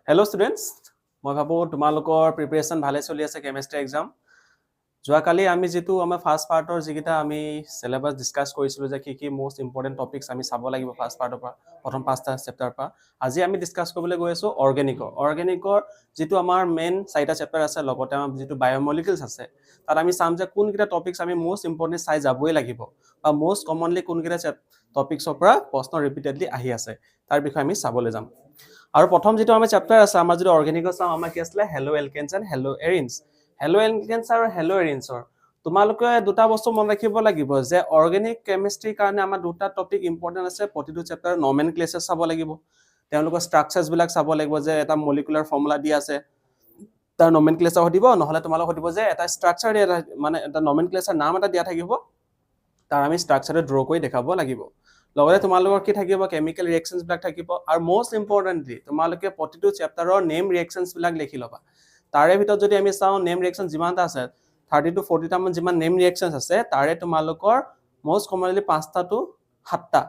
Hello students, মই ভাবো তোমালোকৰ প্ৰিপাৰেচন ভালে চলি আছে কেমিষ্ট্ৰি এক্সাম। যোৱাকালি আমি যেটো আমাৰ ফাৰ্স্ট পাৰ্টৰ যিকিটা আমি সিলেবাস ডিসকাস কৰিছিলো যে কি মোস্ট ইম্পৰ্টেন্ট টপিকস আমি চাব লাগিব ফাৰ্স্ট পাৰ্টৰ পৰা প্ৰথম পাঁচটা চেপ্টাৰ পৰা। আজি আমি ডিসকাস কৰিবলৈ গৈ আছো অৰ্গেনিকৰ যেটো আমাৰ মেইন চাৰিটা চেপ্টাৰ আছে লগতে আমাৰ যেটো বায়োমলিকুলছ আছে তাত আমি চাম যে কোন কিটা টপিকস আমি মোস্ট ইম্পৰ্টেন্ট চাই যাবই লাগিব বা মোস্ট কমনলি কোন কিটা টপিকসৰ পৰা প্ৰশ্ন ৰিপিটেডলি আহি আছে তাৰ বিষয়ে আমি চাবলৈ যাম। আৰু প্ৰথম যেটো আমাৰ চেপ্টাৰ আছে আমাৰ যেটো অৰ্গেনিকৰ চাম আমাৰ কি আছিল hello এলকেনছ and haloarenes. Hello এলকেনছ আৰু হেলো এৰিনছৰ তোমালোকে দুটা বস্তু মন ৰাখিব লাগিব যে অৰ্গেনিক কেমিষ্ট্ৰিৰ কাৰণে আমাৰ দুটা টপিক ইম্পৰ্টেন্ট আছে প্ৰতিটো চেপ্টাৰ নমেনক্লেচাৰ চাব লাগিব তেওঁলোকৰ ষ্ট্ৰাকচাৰছ বিলাক চাব লাগিব যে এটা মলিকুলাৰ ফৰ্মুলা দি আছে তাৰ নমেনক্লেচাৰ হদিব নহলে তোমালোক হদিব যে এটা ষ্ট্ৰাকচাৰ মানে এটা নমেনক্লেচাৰ নাম এটা দিয়া থাকিব তাৰ আমি ষ্ট্ৰাকচাৰটো ড্ৰ কৰি দেখাব লাগিব লগতে তোমালোকৰ কি থাকিব কেমিক্যাল ৰিঅ্যাকশনছ বিলাক থাকিব আৰু মোস্ট ইম্পৰ্টেন্টলি তোমালোকে প্ৰতিটো চেপ্টাৰৰ নেম ৰিঅ্যাকশনছ বিলাক লিখি লবা তাৰে ভিতৰত যদি আমি চাও নেম ৰিঅ্যাকশন যিমানটা আছে 30 to 40 টা মান যিমান নেম ৰিঅ্যাকশনছ আছে তাৰে তোমালোকৰ মোস্ট কমনলি 5টা to 7টা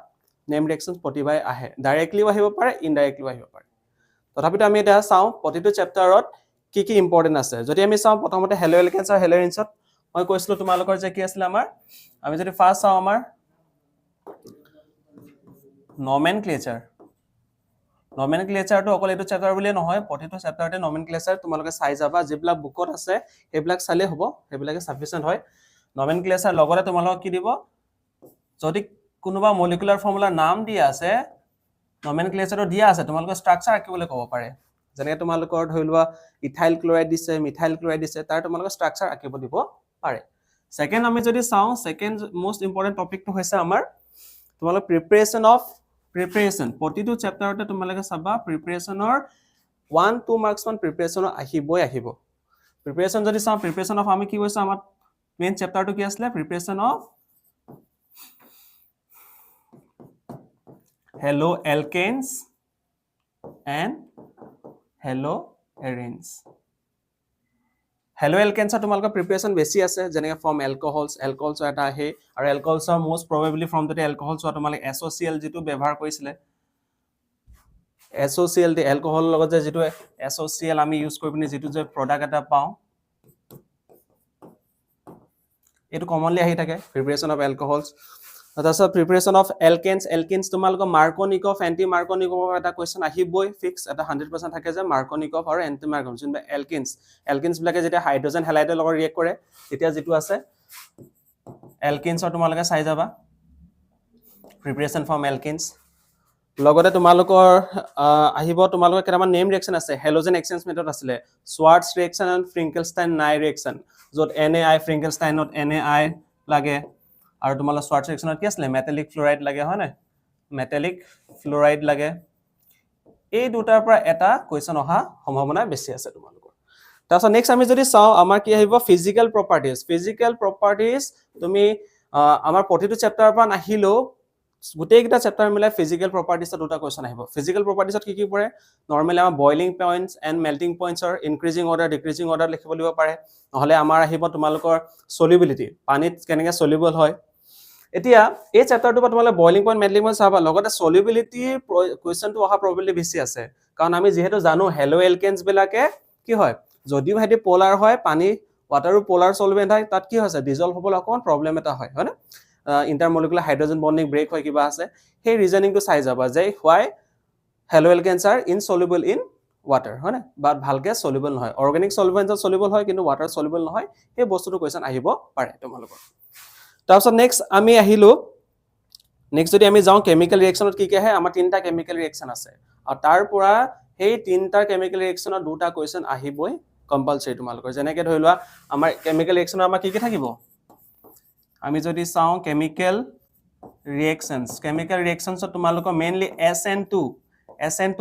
নেম ৰিঅ্যাকশনছ প্ৰতিবাই আহে ডাইৰেক্টলিও আহিব পাৰে ইনডাইৰেক্টলিও আহিব পাৰে তথাপিতো আমি এটা চাও প্ৰতিটো চেপ্টাৰত কি ইম্পৰ্টেন্ট আছে যদি আমি চাও প্ৰথমতে হেলো এলকেনছ আৰু হেলো এৰিনছত মই কৈছিলো তোমালোকৰ যে কি আছিল আমাৰ আমি যদি ফাৰ্স্ট চাও আমাৰ নমেনক্লেচাৰটো অকল এটো চেপ্টাৰ বুলি নহয় প্ৰতিটো চেপ্টাৰতে নমেনক্লেচাৰ তোমালোকে চাই যাবা যিবিলাক বুকত আছে সেইবিলাক চালে হ'ব সেইবিলাকে সাফিচিয়েন্ট হয় নমেনক্লেচাৰ লগতে তোমালোকক কি দিব যদি কোনোবা মলিকুলাৰ ফৰ্মুলাৰ নাম দিয়া আছে নমেনক্লেচাৰটো দিয়া আছে তোমালোকৰ ষ্ট্ৰাকচাৰ আঁকিবলৈ ক'ব পাৰে যেনে তোমালোকৰ ধৰিলোৱা ইথাইল ক্লোৰাইড দিছে মিথাইল ক্লোৰাইড দিছে তাৰ তোমালোকৰ ষ্ট্ৰাকচাৰ আঁকিব দিব পাৰে সেকেন্ড আমি যদি চাও সেকেন্ড মোস্ট ইম্পৰ্টেন্ট টপিকটো হৈছে আমাৰ তোমালোক প্ৰিপাৰেচন প্ৰতিটো চেপ্টাৰতে তোমালোকে চাবা প্ৰিপাৰেচনৰ 1-2 মাৰ্কস মান প্ৰিপাৰেচনৰ আহিব প্ৰিপাৰেচন যদি চাও প্ৰিপাৰেচন অফ আমি কি কৈছো আমাৰ মেইন চেপ্টাৰটো কি আছিল preparation of haloalkanes and haloarenes হেলো এলকেনছৰ তোমালোকৰ প্ৰিপাৰেচন বেছি আছে যেনে ফ্ৰম এলকহলছ এটা আহে আৰু এলকহলছৰ মোস্ট প্ৰবাবলি ফ্ৰম যদি এলকহলছ তোমালোক এছ'চিএল যেটো ব্যৱহাৰ কৰিছিলে এছ'চিএল দি এলকহল লগত যেটো এছ'চিএল আমি ইউজ কৰি পিনে যেটো যে প্ৰডাক্ট এটা পাও এটো কমনলি আহি থাকে প্ৰিপাৰেচন অফ এলকহলছ তাৰপিছত প্ৰিপাৰেচন অফ এলকেনছ তোমালোকৰ মাৰ্কনিকভ এন্টি মাৰ্কনিকভ এটা কোৱেশ্চন আহিবই ফিক্স এটা 100% থাকে যে মাৰ্কনিকভ আৰু এন্টি মাৰ্কনিকভ যেনে এলকেনছ বিলাকে যেতিয়া হাইড্ৰোজেন হেলাইডৰ লগত ৰিয়েক্ট কৰে তেতিয়া যেটো আছে এলকেনছৰ তোমালোকে চাই যাবা প্ৰিপাৰেচন ফ্ৰম এলকেনছ লগতে তোমালোকৰ আহিব তোমালোকৰ কেটামান নেম ৰিঅ্যাকশন আছে হেলোজেন এক্সচেঞ্জ মেথড আছিল সোৱাৰ্টছ ৰিঅ্যাকশন এণ্ড ফ্ৰিংকেলষ্টাইন নাই ৰিঅ্যাকশন যত NaI ফ্ৰিংকেলষ্টাইনত NaI লাগে আৰু তোমালোকৰ সোৱাৰ্টছ ৰিঅ্যাকশনত কি আছিল মেটালিক ফ্লোৰাইড লাগে হয় না মেটালিক ফ্লোৰাইড লাগে এই দুটাৰ পৰা এটা কোৱেশ্চন অহা সম্ভাৱনা বেছি আছে তোমালোকৰ তাৰপিছত নেক্সট আমি যদি চাও আমাৰ কি আহিব ফিজিক্যাল প্ৰপাৰ্টিজ তুমি আমাৰ প্ৰতিটো চেপ্টাৰৰ পৰা নাহিলেও গোটেইকেইটা চেপ্টাৰ মিলাই ফিজিক্যাল প্ৰপাৰ্টিজৰ দুটা কোৱেশ্চন আহিব ফিজিক্যাল প্ৰপাৰ্টিজত কি পৰে নৰমালি আমাৰ বয়লিং পইণ্টছ এণ্ড মেল্টিং পইণ্টছৰ ইনক্ৰিজিং অৰ্ডাৰ ডিক্ৰিজিং অৰ্ডাৰ লিখিব দিব পাৰে নহলে আমাৰ আহিব তোমালোকৰ সলিবিলিটি পানীত কেনেকৈ সলিবল হয় এতিয়া এই চেপ্টাৰটো পৰা তোমালোকে বয়লিং পইণ্ট মেল্টিং পইণ্ট চাবা লগতে সলিবিলিটি কোৱেশ্চনটো অহা প্ৰবাবিলিটি বেছি আছে কাৰণ আমি যেহেতু জানো হেলো এলকেনছ বিলাকে কি হয় যদিও হেতি পোলাৰ হয় পানী ওয়াটাৰো পোলাৰ সলভেন্ট হয় তাত কি হৈছে ডিজলভ হ'বলৈ অকমান প্ৰবলেম এটা হয় না intermolecular hydrogen bonding break হয় কিবা আছে সেই ৰিজনিংটো চাই যাবা যে why haloalkanes are insoluble in water হয় না বাট ভালকে সলিবল নহয় অৰ্গেনিক সলভেন্টছত সলিবল হয় কিন্তু ওয়াটাৰ সলিবল নহয় এই বস্তুটো কোৱেশ্চন আহিব পাৰে তোমালোকৰ তাৰপিছত নেক্সট আমি আহিলো নেক্সট যদি আমি যাও কেমিক্যাল ৰিঅ্যাকশনত কি আহে আমাৰ তিনটা কেমিক্যাল ৰিঅ্যাকশন আছে আৰু তাৰ পৰা সেই তিনটা কেমিক্যাল ৰিঅ্যাকশনৰ দুটা কোৱেশ্চন আহিবই কম্পালসৰি তোমালোকৰ যেনেকৈ ধৰিলোৱা আমাৰ কেমিক্যাল ৰিঅ্যাকশনৰ আমাৰ কি থাকিব আমি যদি চাও কেমিক্যাল ৰিঅ্যাকশনছ তোমালোকৰ মেইনলি SN2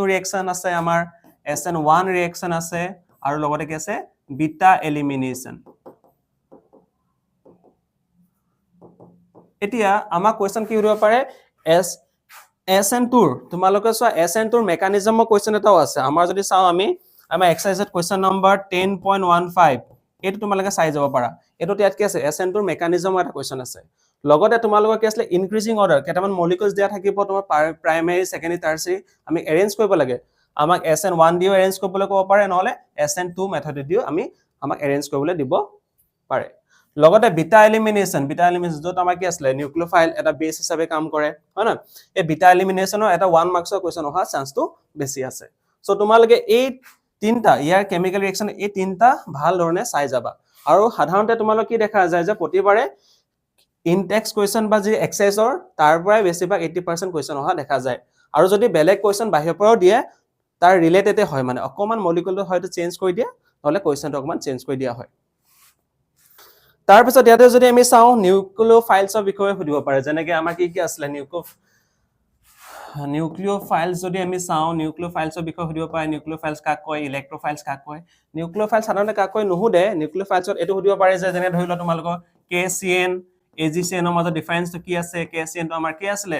ৰিঅ্যাকশন আছে আমাৰ SN1 ৰিঅ্যাকশন আছে আৰু লগতে কি আছে বিটা এলিমিনেশন এতিয়া আমাৰ কোৱেশ্চন কি হ'ব পাৰে SN2 তোমালোকে চোৱা SN2 মেকানিজমৰ কোৱেশ্চন এটাও আছে আমাৰ যদি চাও আমি আমাৰ এক্সাৰসাইজত কোৱেশ্চন নম্বৰ 10.15 এটো তোমালোকে চাই যাব পাৰা এটো ইয়াত কি আছে SN2 মেকানিজমৰ এটা কোৱেশ্চন আছে লগতে তোমালোকৰ কি আছে ইনক্ৰিজিং অৰ্ডাৰ কেটামান মলিকুলছ দিয়া থাকিব তোমাৰ প্ৰাইমাৰী সেকেন্ডাৰী টাৰচিয়াৰী আমি এৰেঞ্জ কৰিব লাগে আমাক SN1 দিও এৰেঞ্জ কৰিবলৈ ক'ব পাৰে নহলে SN2 মেথড দিও আমাক এৰেঞ্জ কৰিবলৈ দিব পাৰে লগতে বিটা এলিমিনেশন যত আমাৰ কি আছিল নিউক্লিওফাইল এটা বেস হিচাপে কাম কৰে হয় না এই বিটা এলিমিনেশনৰ এটা 1 মাৰ্কছৰ কোৱেশ্চন অহা চান্সটো বেছি আছে সো তোমালোকে এই তিনটা ইয়াৰ কেমিক্যাল ৰিঅ্যাকশন এই তিনটা ভাল ধৰণে চাই যাবা আৰু সাধাৰণতে তোমালোক কি দেখা যায় যে প্ৰতিবাৰে ইনটেক্স কোৱেশ্চন বা যি এক্সাৰসাইজৰ তাৰ পৰাই বেছিভাগ 80% কোৱেশ্চন অহা দেখা যায় আৰু যদি বেলেগ কোৱেশ্চন বাহিৰৰ পৰাও দিয়ে তাৰ ৰিলেটেড হয় মানে অকমান মলিকুলটো হয়তো চেঞ্জ কৰি দিয়ে নহলে কোৱেশ্চনটো অকমান চেঞ্জ কৰি দিয়া হয় তাৰ পিছত ইয়াতে যদি আমি চাও নিউক্লিওফাইলছৰ বিষয়ে সুধিব পাৰে যেনেকৈ আমাৰ কি আছিল নিউক্লিওফাইলছ যদি আমি চাও নিউক্লিওফাইলছৰ বিষয়ে সুধিব পাৰে নিউক্লিওফাইলছ কাক কয় ইলেক্ট্ৰোফাইলছ কাক কয় নিউক্লিওফাইলছ সাধাৰণতে কাক কয় নুহুদে নিউক্লিওফাইলছত এটো সুধিব পাৰে যে যেনে ধৰি লও তোমালোকৰ KCN AgCN ৰ মাজত ডিফাৰেন্সটো কি আছে KCN টো আমাৰ কি আছিল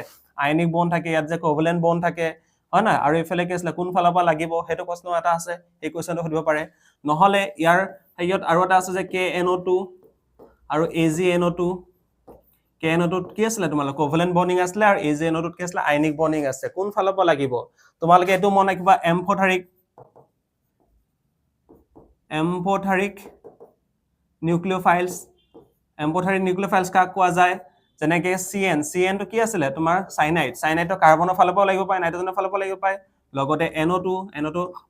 আয়নিক বন্ড থাকে ইয়াত যে কোভেলেন্ট বন্ড থাকে হয় না আৰু ইফালে কি আছিল কোন ফালৰ পৰা লাগিব হেতু প্ৰশ্ন এটা আছে এই কোৱেশ্চনটো সুধিব পাৰে নহলে ইয়াৰ হেয়ত আৰু এটা আছে যে KNO2 আৰু AgNO2 KNO2 কি আছিল তোমালোক কোভেলেন্ট বন্ডিং আছিল আৰু AgNO2 কি আছিল আয়নিক বন্ডিং আছে কোন ফালৰ পৰা লাগিব তোমালোকে এটো মনে কিবা এম্ফোথাৰিক নিউক্লিওফাইলছ কাক কোৱা যায় যেনেকৈ CN টো কি আছিল তোমাৰ সাইনাইড তো কাৰ্বনৰ ফালৰ পৰা লাগিব পাৰে নাইট্ৰজেনৰ ফালৰ পৰা লাগিব পাৰে লগতে NO2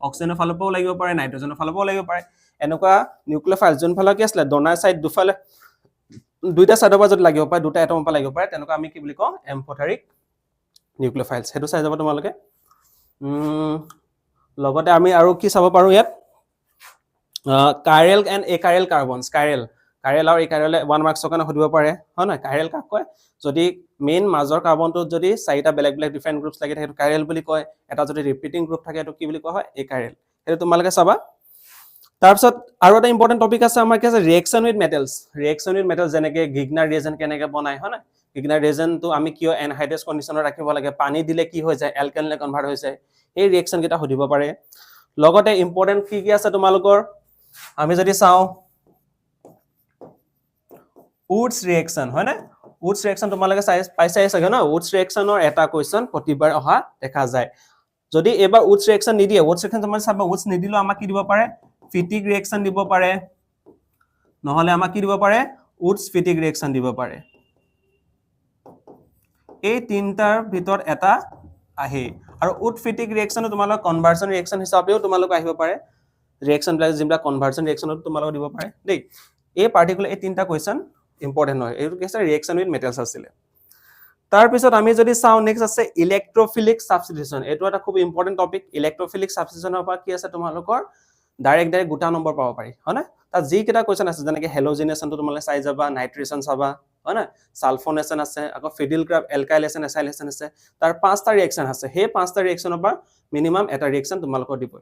অক্সিজেনৰ ফালৰ পৰা লাগিব পাৰে নাইট্ৰজেনৰ ফালৰ পৰা লাগিব পাৰে এনেকুৱা নিউক্লিওফাইল যোন ফালৰ কি আছিল ডনাৰ সাইড দুফালে দুইটা সাইডৰ পৰা যদি লাগিব পাৰে দুটা এটমৰ পৰা লাগিব পাৰে তেনেকুৱা আমি কি বুলি কওঁ এম্ফোথাৰিক নিউক্লিওফাইলছ হেতু চাই যাব তোমালোকে লগতে আমি আৰু কি চাব পাৰো ইয়াত কাইৰেল এণ্ড একাইৰেল কাৰ্বনছ কাইৰেল আৰু একাইৰেলে 1 মাৰ্কছৰ কাৰণে সুধিব পাৰে হয় না কাইৰেল কাক কয় যদি মেইন মাজৰ কাৰ্বনটোত যদি চাৰিটা বেলেগ ডিফাৰেন্ট গ্ৰুপছ লাগি থাকে কাইৰেল বুলি কয় এটা যদি ৰিপিটিং গ্ৰুপ থাকে এটো কি বুলি কোৱা হয় একাইৰেল হেতু তোমালোকে চাবা তাৰপিছত আৰু এটা ইম্পৰ্টেন্ট টপিক আছে আমাৰ কি আছে ৰিঅ্যাকশন উইথ মেটালছ যেনেকৈ গিগনাৰ ৰিয়েজেন্ট কেনেকৈ বনায় হয় না গিগনাৰ ৰিয়েজেন্টটো আমি কিয় এনহাইড্ৰাছ কণ্ডিশনত ৰাখিব লাগে পানী দিলে কি হৈ যায় এলকাইললৈ কনভাৰ্ট হৈ যায় এই ৰিঅ্যাকশন কেইটা সুধিব পাৰে লগতে ইম্পৰ্টেন্ট কি আছে তোমালোকৰ আমি যদি চাও উডছ ৰিঅ্যাকশন হয় না উডছ ৰিঅ্যাকশন তোমালোকে পাইছাই চাগে ন উডছ ৰিঅ্যাকশনৰ এটা কোৱেশ্চন প্ৰতিবাৰ অহা দেখা যায় যদি এবাৰ উডছ ৰিঅ্যাকশন নিদিয়ে উডছ ৰিঅ্যাকশন তোমালোকে চাবা উডছ নিদিলেও আমাক কি দিব পাৰে ফিটিক ৰিঅ্যাকশন দিব পাৰে নহলে আমাক কি দিব পাৰে উডছ ফিটিক ৰিঅ্যাকশন দিব পাৰে এই তিনটাৰ ভিতৰত এটা আহে আৰু উড ফিটিক ৰিঅ্যাকশন তোমালোক কনভাৰ্সন ৰিঅ্যাকশন হিচাপেও তোমালোক আহিব পাৰে ৰিঅ্যাকশন বিলাক যিবিলাক কনভাৰ্সন ৰিঅ্যাকশনত তোমালোক দিব পাৰে দেই এই পাৰ্টিকুলাৰ এই তিনটা কোৱেশ্চন ইম্পৰ্টেন্ট হয় এইটো কি আছে ৰিঅ্যাকশন উইথ মেটালছ আছিল তাৰ পিছত আমি যদি চাও নেক্সট আছে ইলেক্ট্ৰোফিলিক সাবস্টিটিউশন এটো এটা খুব ইম্পৰ্টেন্ট টপিক ইলেক্ট্ৰোফিলিক সাবস্টিটিউশনৰ পৰা কি আছে তোমালোকৰ ডাইৰেক্ট গোটা নম্বৰ পাব পাৰি হয় না তাত যি কেটা কোৱেশ্চন আছে যেনেকৈ হেলোজিনেশনটো তোমালোকে চাই যাবা নাইট্ৰেশন চাবা হয় না সালফোনেশন আছে আকৌ ফিডিল গ্ৰাফ এলকাইলেশন এসাইলেশন আছে তাৰ পাঁচটা ৰিঅ্যাকশন আছে সেই পাঁচটা ৰিঅ্যাকশনৰ পৰা মিনিমাম এটা ৰিঅ্যাকশন তোমালোকৰ দিব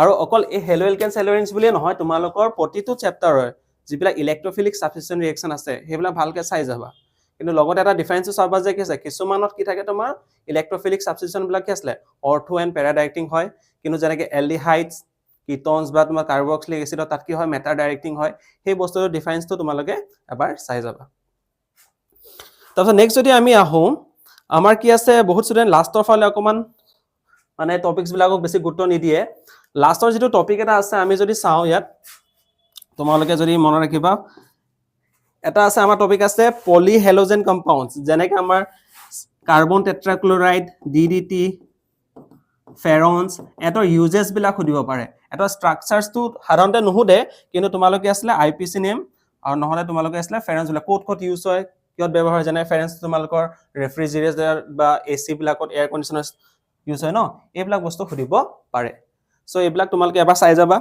আৰু অকল এই হেলো এলকেনছ হেলোইনছ বুলি নহয় তোমালোকৰ প্ৰতিটো চেপ্টাৰৰ যিবিলাক ইলেক্ট্ৰোফিলিক সাবস্টিটিউশন ৰিঅ্যাকশন আছে সেইবিলাক ভালকে চাই যাবা কিন্তু লগতে এটা ডিফাৰেন্স চাবা যে কি আছে কিছুমানত কি থাকে তোমাৰ ইলেক্ট্ৰোফিলিক সাবস্টিটিউশন বিলাক কি আছে অৰ্থো এণ্ড পেৰাডাইৰেক্টিং হয় কিন্তু যেনেকৈ এলডিহাইডছ কিটোনছ বা তোমাৰ কাৰ্বক্সিলিক এসিডত তাত কি হয় মেটা ডাইৰেক্টিং হয় সেই বস্তুৰ ডিফাৰেন্সটো তোমালোকে এবাৰ চাই যাবা তাৰপিছত নেক্সট যদি আমি আহো আমাৰ কি আছে বহুত ষ্টুডেন্ট লাষ্টৰ ফালে অকমান মানে টপিকস বিলাকক বেছি গুৰুত্ব নিদিয়ে লাষ্টৰ যেটো টপিক এটা আছে আমি যদি চাও ইয়াত তোমালোকে যদি মনত ৰাখিবা এটা আছে আমাৰ টপিক আছে পলিহেলোজেন কম্পাউণ্ডছ যেনেকৈ আমাৰ কাৰ্বন টেট্ৰাক্লোৰাইড DDT ফেৰনছ এটৰ ইউজেছ বিলাক সুধিব পাৰে এটা ষ্ট্ৰাকচাৰছটো সাধাৰণতে নুহুদে কিন্তু তোমালোকে আসলে IPC নেম আৰু নহলে তোমালোকে আসলে ফেৰনছ বিলাক ক'ত ইউজ হয় কিয়ত ব্যৱহাৰ হয় যেনে ফেৰনছ তোমালোকৰ ৰেফ্ৰিজাৰেটৰ বা AC বিলাকত এয়াৰ কণ্ডিশনাৰ ইউজ হয় ন এইবিলাক বস্তু সুধিব পাৰে সো এইবিলাক তোমালোকে এবাৰ চাই যাবা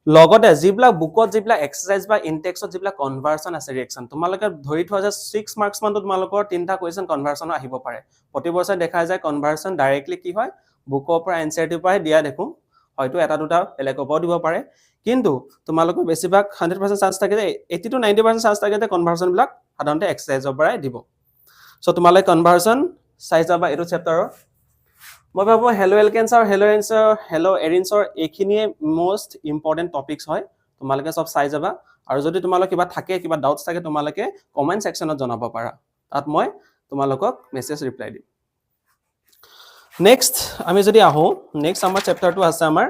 লগতে যিবিলাক বুকত যিবিলাক এক্সাৰসাইজ বা ইনটেক্সত যিবিলাক কনভাৰ্সন আছে ৰিঅ্যাকশন তোমালোকে ধৰি থোৱা যে 6 মাৰ্কছ মান তোমালোকৰ তিনটা কোৱেশ্চন কনভাৰ্সন আহিব পাৰে প্ৰতি বছৰ দেখা যায় কনভাৰ্সন ডাইৰেক্টলি কি হয় বুকৰ পৰা এনসাইটিভ পৰা দিয়া দেখো হয়তো এটা দুটা বেলেগৰ পৰা দিব পাৰে কিন্তু তোমালোকৰ বেছিভাগ 100% চান্স থাকে যে 80 to 90% চান্স থাকে যে কনভাৰ্সন বিলাক সাধাৰণতে এক্সাৰসাইজৰ পৰাই দিব সো তোমালোকে কনভাৰ্সন চাই যাবা এটো চেপ্টাৰৰ মই ভাবো হেলো এলকেনছ আৰু হেলো এৰিনছৰ এইখিনিয়ে মোস্ট ইম্পৰ্টেন্ট টপিকস হয় তোমালোকে সব চাই যাবা আৰু যদি তোমালোক কিবা থাকে কিবা ডাউটস থাকে তোমালোকে কমেন্ট সেকশনত জনাব পাৰা তাত মই তোমালোকক মেছেজ ৰিপ্লাই দিম নেক্সট আমি যদি আহো নেক্সট আমাৰ চেপ্টাৰটো আছে আমাৰ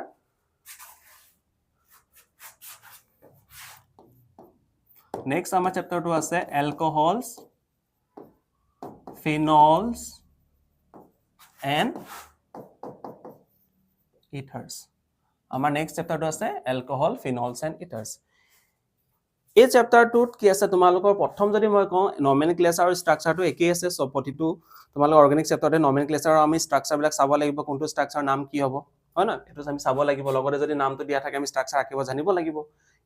নেক্সট আমাৰ চেপ্টাৰটো আছে এলকহলছ ফিনলছ এণ্ড ইথাৰ্ছ আমাৰ নেক্সট চেপ্টাৰটো আছে এলকহল ফিনলছ এণ্ড ইথাৰ্ছ এই চেপ্টাৰটোত কি আছে তোমালোকৰ প্ৰথম যদি মই কওঁ নমেনক্লেচাৰ আৰু ষ্ট্ৰাকচাৰটো একেই আছে সব প্ৰতিটো তোমালোকৰ অৰ্গেনিক চেপ্টাৰতে নমেনক্লেচাৰ আৰু আমি ষ্ট্ৰাকচাৰবিলাক চাব লাগিব কোনটো ষ্ট্ৰাকচাৰ নাম কি হ'ব হয় না এইটো আমি চাব লাগিব লগতে যদি নামটো দিয়া থাকে আমি ষ্ট্ৰাকচাৰ আঁকিব জানিব লাগিব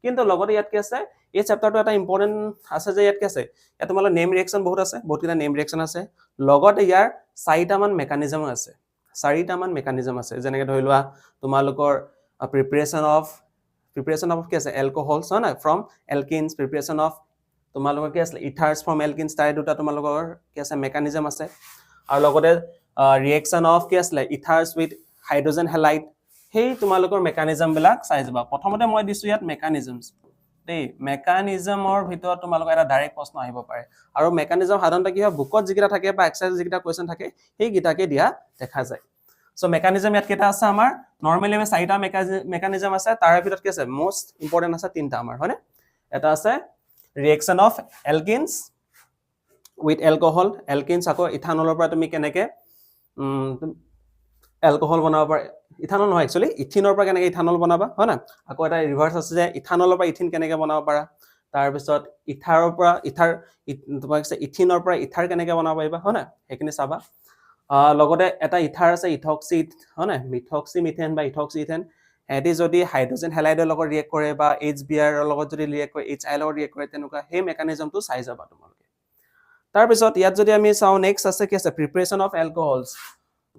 কিন্তু লগতে ইয়াত কি আছে এই চেপ্টাৰটো এটা ইম্পৰ্টেণ্ট আছে যে ইয়াত কি আছে ইয়াত তোমালোকৰ নেম ৰিয়েকশ্যন বহুত আছে বহুতকেইটা নেম ৰিয়েকশ্যন আছে লগতে ইয়াৰ চাৰিটামান মেকানিজম আছে যেনেকৈ ধৰি লোৱা তোমালোকৰ প্ৰিপেৰেশ্যন অফ কি আছে এলকহলছ হয় না ফ্ৰম এলকিনছ প্ৰিপেৰেশ্যন অফ তোমালোকৰ কি আছে ইথাৰ্ছ ফ্ৰম এলকিনছ তাৰে দুটা তোমালোকৰ কি আছে মেকানিজম আছে আৰু লগতে ৰিয়েকশ্যন অফ কি আছিলে ইথাৰ্ছ উইথ হাইড্ৰজেন হেলাইড সেই তোমালোকৰ মেকানিজমবিলাক চাই যাবা প্ৰথমতে মই দিছোঁ ইয়াত মেকানিজমছ দেই মেকানিজমৰ ভিতৰত তোমালোকৰ এটা ডাইৰেক্ট প্ৰশ্ন আহিব পাৰে আৰু মেকানিজম সাধাৰণতে কি হয় বুকত যিকেইটা থাকে বা এক্সাৰচাইজ যিকেইটা কুৱেশ্যন থাকে সেইকেইটাকে দিয়া দেখা যায় সো মেকানিজম ইয়াত কেইটা আছে আমাৰ নৰ্মেলি আমি চাৰিটা মেকানিজম আছে তাৰে ভিতৰত কি আছে মোষ্ট ইম্পৰ্টেণ্ট আছে তিনিটা আমাৰ হয়নে এটা আছে ৰিয়েকশ্যন অফ এলকিনছ উইথ এলকহল এলকিনছ আকৌ ইথানলৰ পৰা তুমি কেনেকৈ এলকহল বনাব পাৰা ইথানল নহয় একচুৱেলি ইথিনৰ পৰা কেনেকৈ ইথানল বনাবা হয় না আকৌ এটা ৰিভাৰ্ছ আছে যে ইথানলৰ পৰা ইথিন কেনেকৈ বনাব পাৰা তাৰপিছত ইথাৰৰ পৰা তোমাৰ ইথিনৰ পৰা ইথাৰ কেনেকৈ বনাব পাৰিবা হয় না সেইখিনি চাবা লগতে এটা ইথাৰ আছে ইথক্সি হয় না মিথক্সি মিথেন বা ইথক্সি ইথেন এটি যদি হাইড্ৰজেন হেলাইডৰ লগত ৰিয়েক্ট কৰে বা HBr ৰ লগত যদি ৰিয়েক্ট কৰে HI লগত ৰিয়েক্ট কৰে তেনেকুৱা সেই মেকানিজমটো চাই যাবা তোমালোকে তাৰপিছত ইয়াত যদি আমি চাওঁ নেক্সট আছে কি আছে প্ৰিপেৰেশ্যন অফ এলকহলছ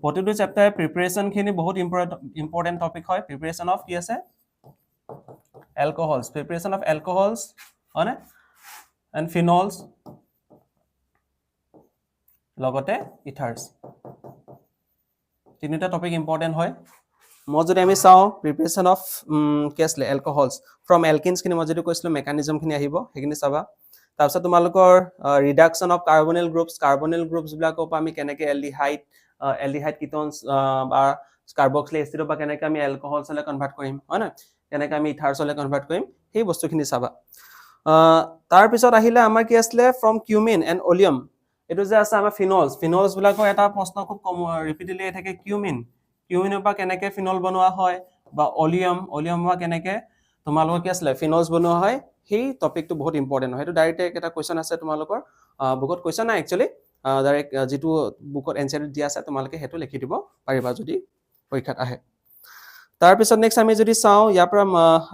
প্ৰতিটো চেপ্টাৰে প্ৰিপেৰেশ্যনখিনি বহুত ইম্পৰ্টেণ্ট টপিক হয় প্ৰিপেৰেশ্যন অফ কি আছে এলকহলছ হয়নে এণ্ড ফিনলছ লগতে ইথাৰ্ছ তিনিটা টপিক ইম্পৰ্টেণ্ট হয় মই যদি আমি চাওঁ প্ৰিপেৰেশ্যন অফ কি আছিলে এলকহলছ ফ্ৰম এলকিনছখিনি মই যদি কৈছিলোঁ মেকানিজমখিনি আহিব সেইখিনি চাবা তাৰপিছত তোমালোকৰ ৰিডাকশ্যন অফ কাৰ্বনিল গ্ৰুপছবিলাকৰ পৰা আমি কেনেকৈ এলডিহাইড কিটনছ বা কাৰ্বক্সিলিক এচিডৰ পৰা কেনেকৈ আমি এলকহলছলৈ কনভাৰ্ট কৰিম হয় নহয় কেনেকৈ আমি ইথাৰ্ছলৈ কনভাৰ্ট কৰিম সেই বস্তুখিনি চাবা তাৰপিছত আহিলে আমাৰ কি আছিলে ফ্ৰম কিউমিন এণ্ড অলিয়াম এইটো যে আছে আমাৰ ফিনলছবিলাকৰ এটা প্ৰশ্ন খুব কম ৰিপিটেডলি আহি থাকে কিউমিনৰ পৰা কেনেকৈ ফিনল বনোৱা হয় বা অলিয়ামৰ পৰা কেনেকৈ তোমালোকৰ কি আছিলে ফিনলছ বনোৱা হয় সেই টপিকটো বহুত ইম্পৰ্টেণ্ট হয় সেইটো ডাইৰেক্ট এটা কুৱেশ্যন আছে তোমালোকৰ বুকত কুৱেশ্যন নাই একচুৱেলি ডাইৰেক্ট যিটো বুকত এনচাৰ দিয়া আছে তোমালোকে সেইটো লিখি দিব পাৰিবা যদি পৰীক্ষাত আহে তাৰপিছত নেক্সট আমি যদি চাওঁ ইয়াৰ পৰা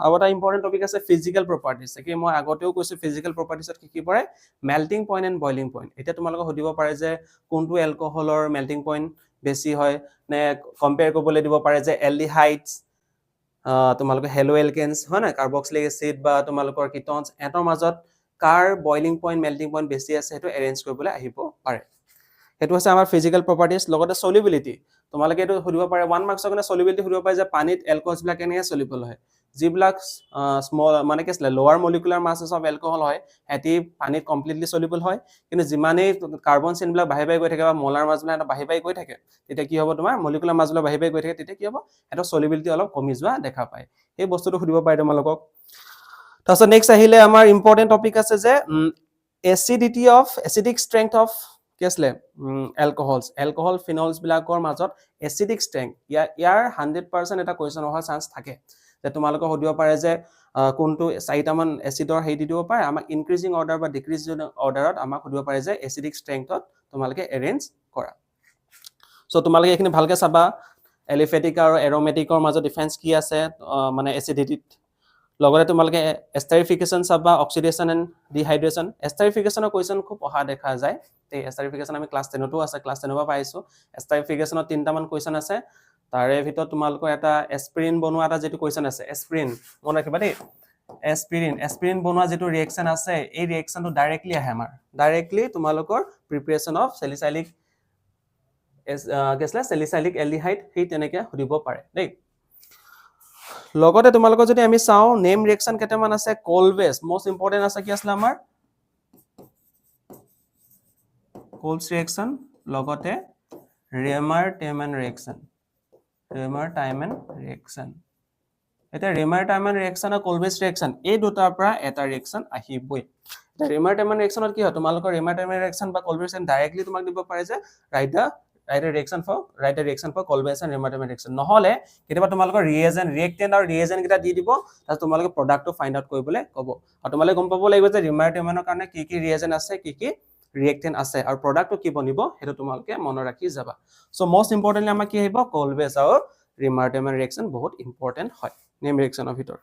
আৰু এটা ইম্পৰ্টেণ্ট টপিক আছে ফিজিকেল প্ৰপাৰ্টিজ কি মই আগতেও কৈছোঁ ফিজিকেল প্ৰপাৰ্টিজত কি পৰে melting point and boiling point এতিয়া তোমালোকক সুধিব পাৰে যে কোনটো এলকহলৰ মেল্টিং পইণ্ট বেছি হয় নে কম্পেয়াৰ কৰিবলৈ দিব পাৰে যে এলডিহাইডছ তোমালোকৰ হেলো এলকেনছ হয় না কাৰ্বক্সিলিক এচিড বা তোমালোকৰ কিটনছ এহঁতৰ মাজত কাৰ বইলিং পইণ্ট মেল্টিং পইণ্ট বেছি আছে সেইটো এৰেঞ্জ কৰিবলৈ আহিব পাৰে সেইটো হৈছে আমাৰ ফিজিকেল প্ৰপাৰ্টিজ লগতে সলিবিলিটি তোমালোকে এইটো সুধিব পাৰে 1 মাৰ্কছৰ কাৰণে সলিবিলিটি সুধিব পাৰে যে পানীত এলকহলছবিলাক কেনেকৈ সলিবল হয় যিবিলাক স্মল মানে কি আছিলে লোৱাৰ মলিকুলাৰ মাছেছ অফ এলকহল হয় এটি পানীত কমপ্লিটলি সলিবল হয় কিন্তু যিমানেই কাৰ্বন চেইনবিলাক বাঢ়ি বাঢ়ি গৈ থাকে বা মলাৰ মাছবিলাক বাঢ়ি বাঢ়ি গৈ থাকে তেতিয়া কি হ'ব তোমাৰ মলিকুলাৰ মাছবিলাক বাঢ়ি বাঢ়ি গৈ থাকে তেতিয়া কি হ'ব এটা সলিবিলিটি অলপ কমি যোৱা দেখা পায় সেই বস্তুটো সুধিব পাৰে তোমালোকক তাৰপিছত নেক্সট আহিলে আমাৰ ইম্পৰ্টেণ্ট টপিক আছে যে এচিডিক ষ্ট্ৰেংথ অফ কি আছিলে এলকহল ফিনলছবিলাকৰ মাজত এচিডিক ষ্ট্ৰেংথ ইয়াৰ 100% এটা কুৱেশ্যন অহাৰ চান্স থাকে যে তোমালোকক সুধিব পাৰে যে কোনটো চাৰিটামান এচিডৰ হেৰি দি দিব পাৰে আমাক ইনক্ৰিজিং অৰ্ডাৰ বা ডিক্ৰিজিং অৰ্ডাৰত আমাক সুধিব পাৰে যে এচিডিক ষ্ট্ৰেংথত তোমালোকে এৰেঞ্জ কৰা চ' তোমালোকে এইখিনি ভালকৈ চাবা এলিফেটিক আৰু এৰমেটিকৰ মাজত ডিফাৰেঞ্চ কি আছে মানে এচিডিটিত লগতে তোমালোকে এষ্টাৰিফিকেশ্যন চাবা অক্সিডেশ্যন এণ্ড ডিহাইড্ৰেশ্যন এষ্টাৰিফিকেশ্যনৰ কুৱেশ্যন খুব অহা দেখা যায় এই এষ্টাৰিফিকেশ্যন আমি ক্লাছ 10তো আছে ক্লাছ 10ৰ পৰা পাইছোঁ এষ্টাৰিফিকেশ্যনত 3টামান কুৱেশ্যন আছে তাৰে ভিতৰত তোমালোকৰ এটা এস্পিৰিন বনোৱা এটা যিটো কুৱেশ্যন আছে এস্পিৰিন মনত ৰাখিবা দেই এস্পিৰিন বনোৱা যিটো ৰিয়েকশ্যন আছে এই ৰিয়েকশ্যনটো ডাইৰেক্টলি আহে আমাৰ ডাইৰেক্টলি তোমালোকৰ প্ৰিপেৰেশ্যন অফ চেলিচাইলিক এলডিহাইড সেই তেনেকৈ সুধিব পাৰে দেই লগতে তোমালোকৰ যদি আমি চাওঁ নেম ৰিয়েকশ্যন কেইটামান আছে কোলভেছ মোষ্ট ইম্পৰ্টেণ্ট আছে কি আছিলে আমাৰ কোলছ ৰিয়েকশ্যন লগতে Remer-Tiemann reaction. Remer-Tiemann reaction. এটা Remer-Tiemann reaction আৰু Kolbe's reaction এই দুটাৰ পৰা এটা reaction আহিবই এটা Remer-Tiemann reactionত কি হয় তোমালোকৰ Remer-Tiemann reaction বা Kolbe's reaction ডাইৰেক্টলি তোমাক দিব পাৰে যে write a reaction for Kolbe's and Remer-Tiemann reaction নহলে কেতিয়াবা তোমালোকৰ reagent reactant আৰু reagent কিটা দি দিব তাত তোমালোকে প্ৰডাক্টটো ফাইন্ড আউট কৰিবলৈ ক'ব আৰু তোমালোকে গম পাব লাগিব যে Remer-Tiemann কাৰণে কি reagent আছে কি reactant আছে আৰু প্ৰডাক্টটো কি বনিব হেতু তোমালোকে মনত ৰাখি যাবা সো মোস্ট ইম্পৰ্টেন্টলি আমাৰ কি আহিব Kolbe's আৰু Remer-Tiemann reaction বহুত ইম্পৰ্টেন্ট হয় নেম ৰিএকশনৰ ভিতৰ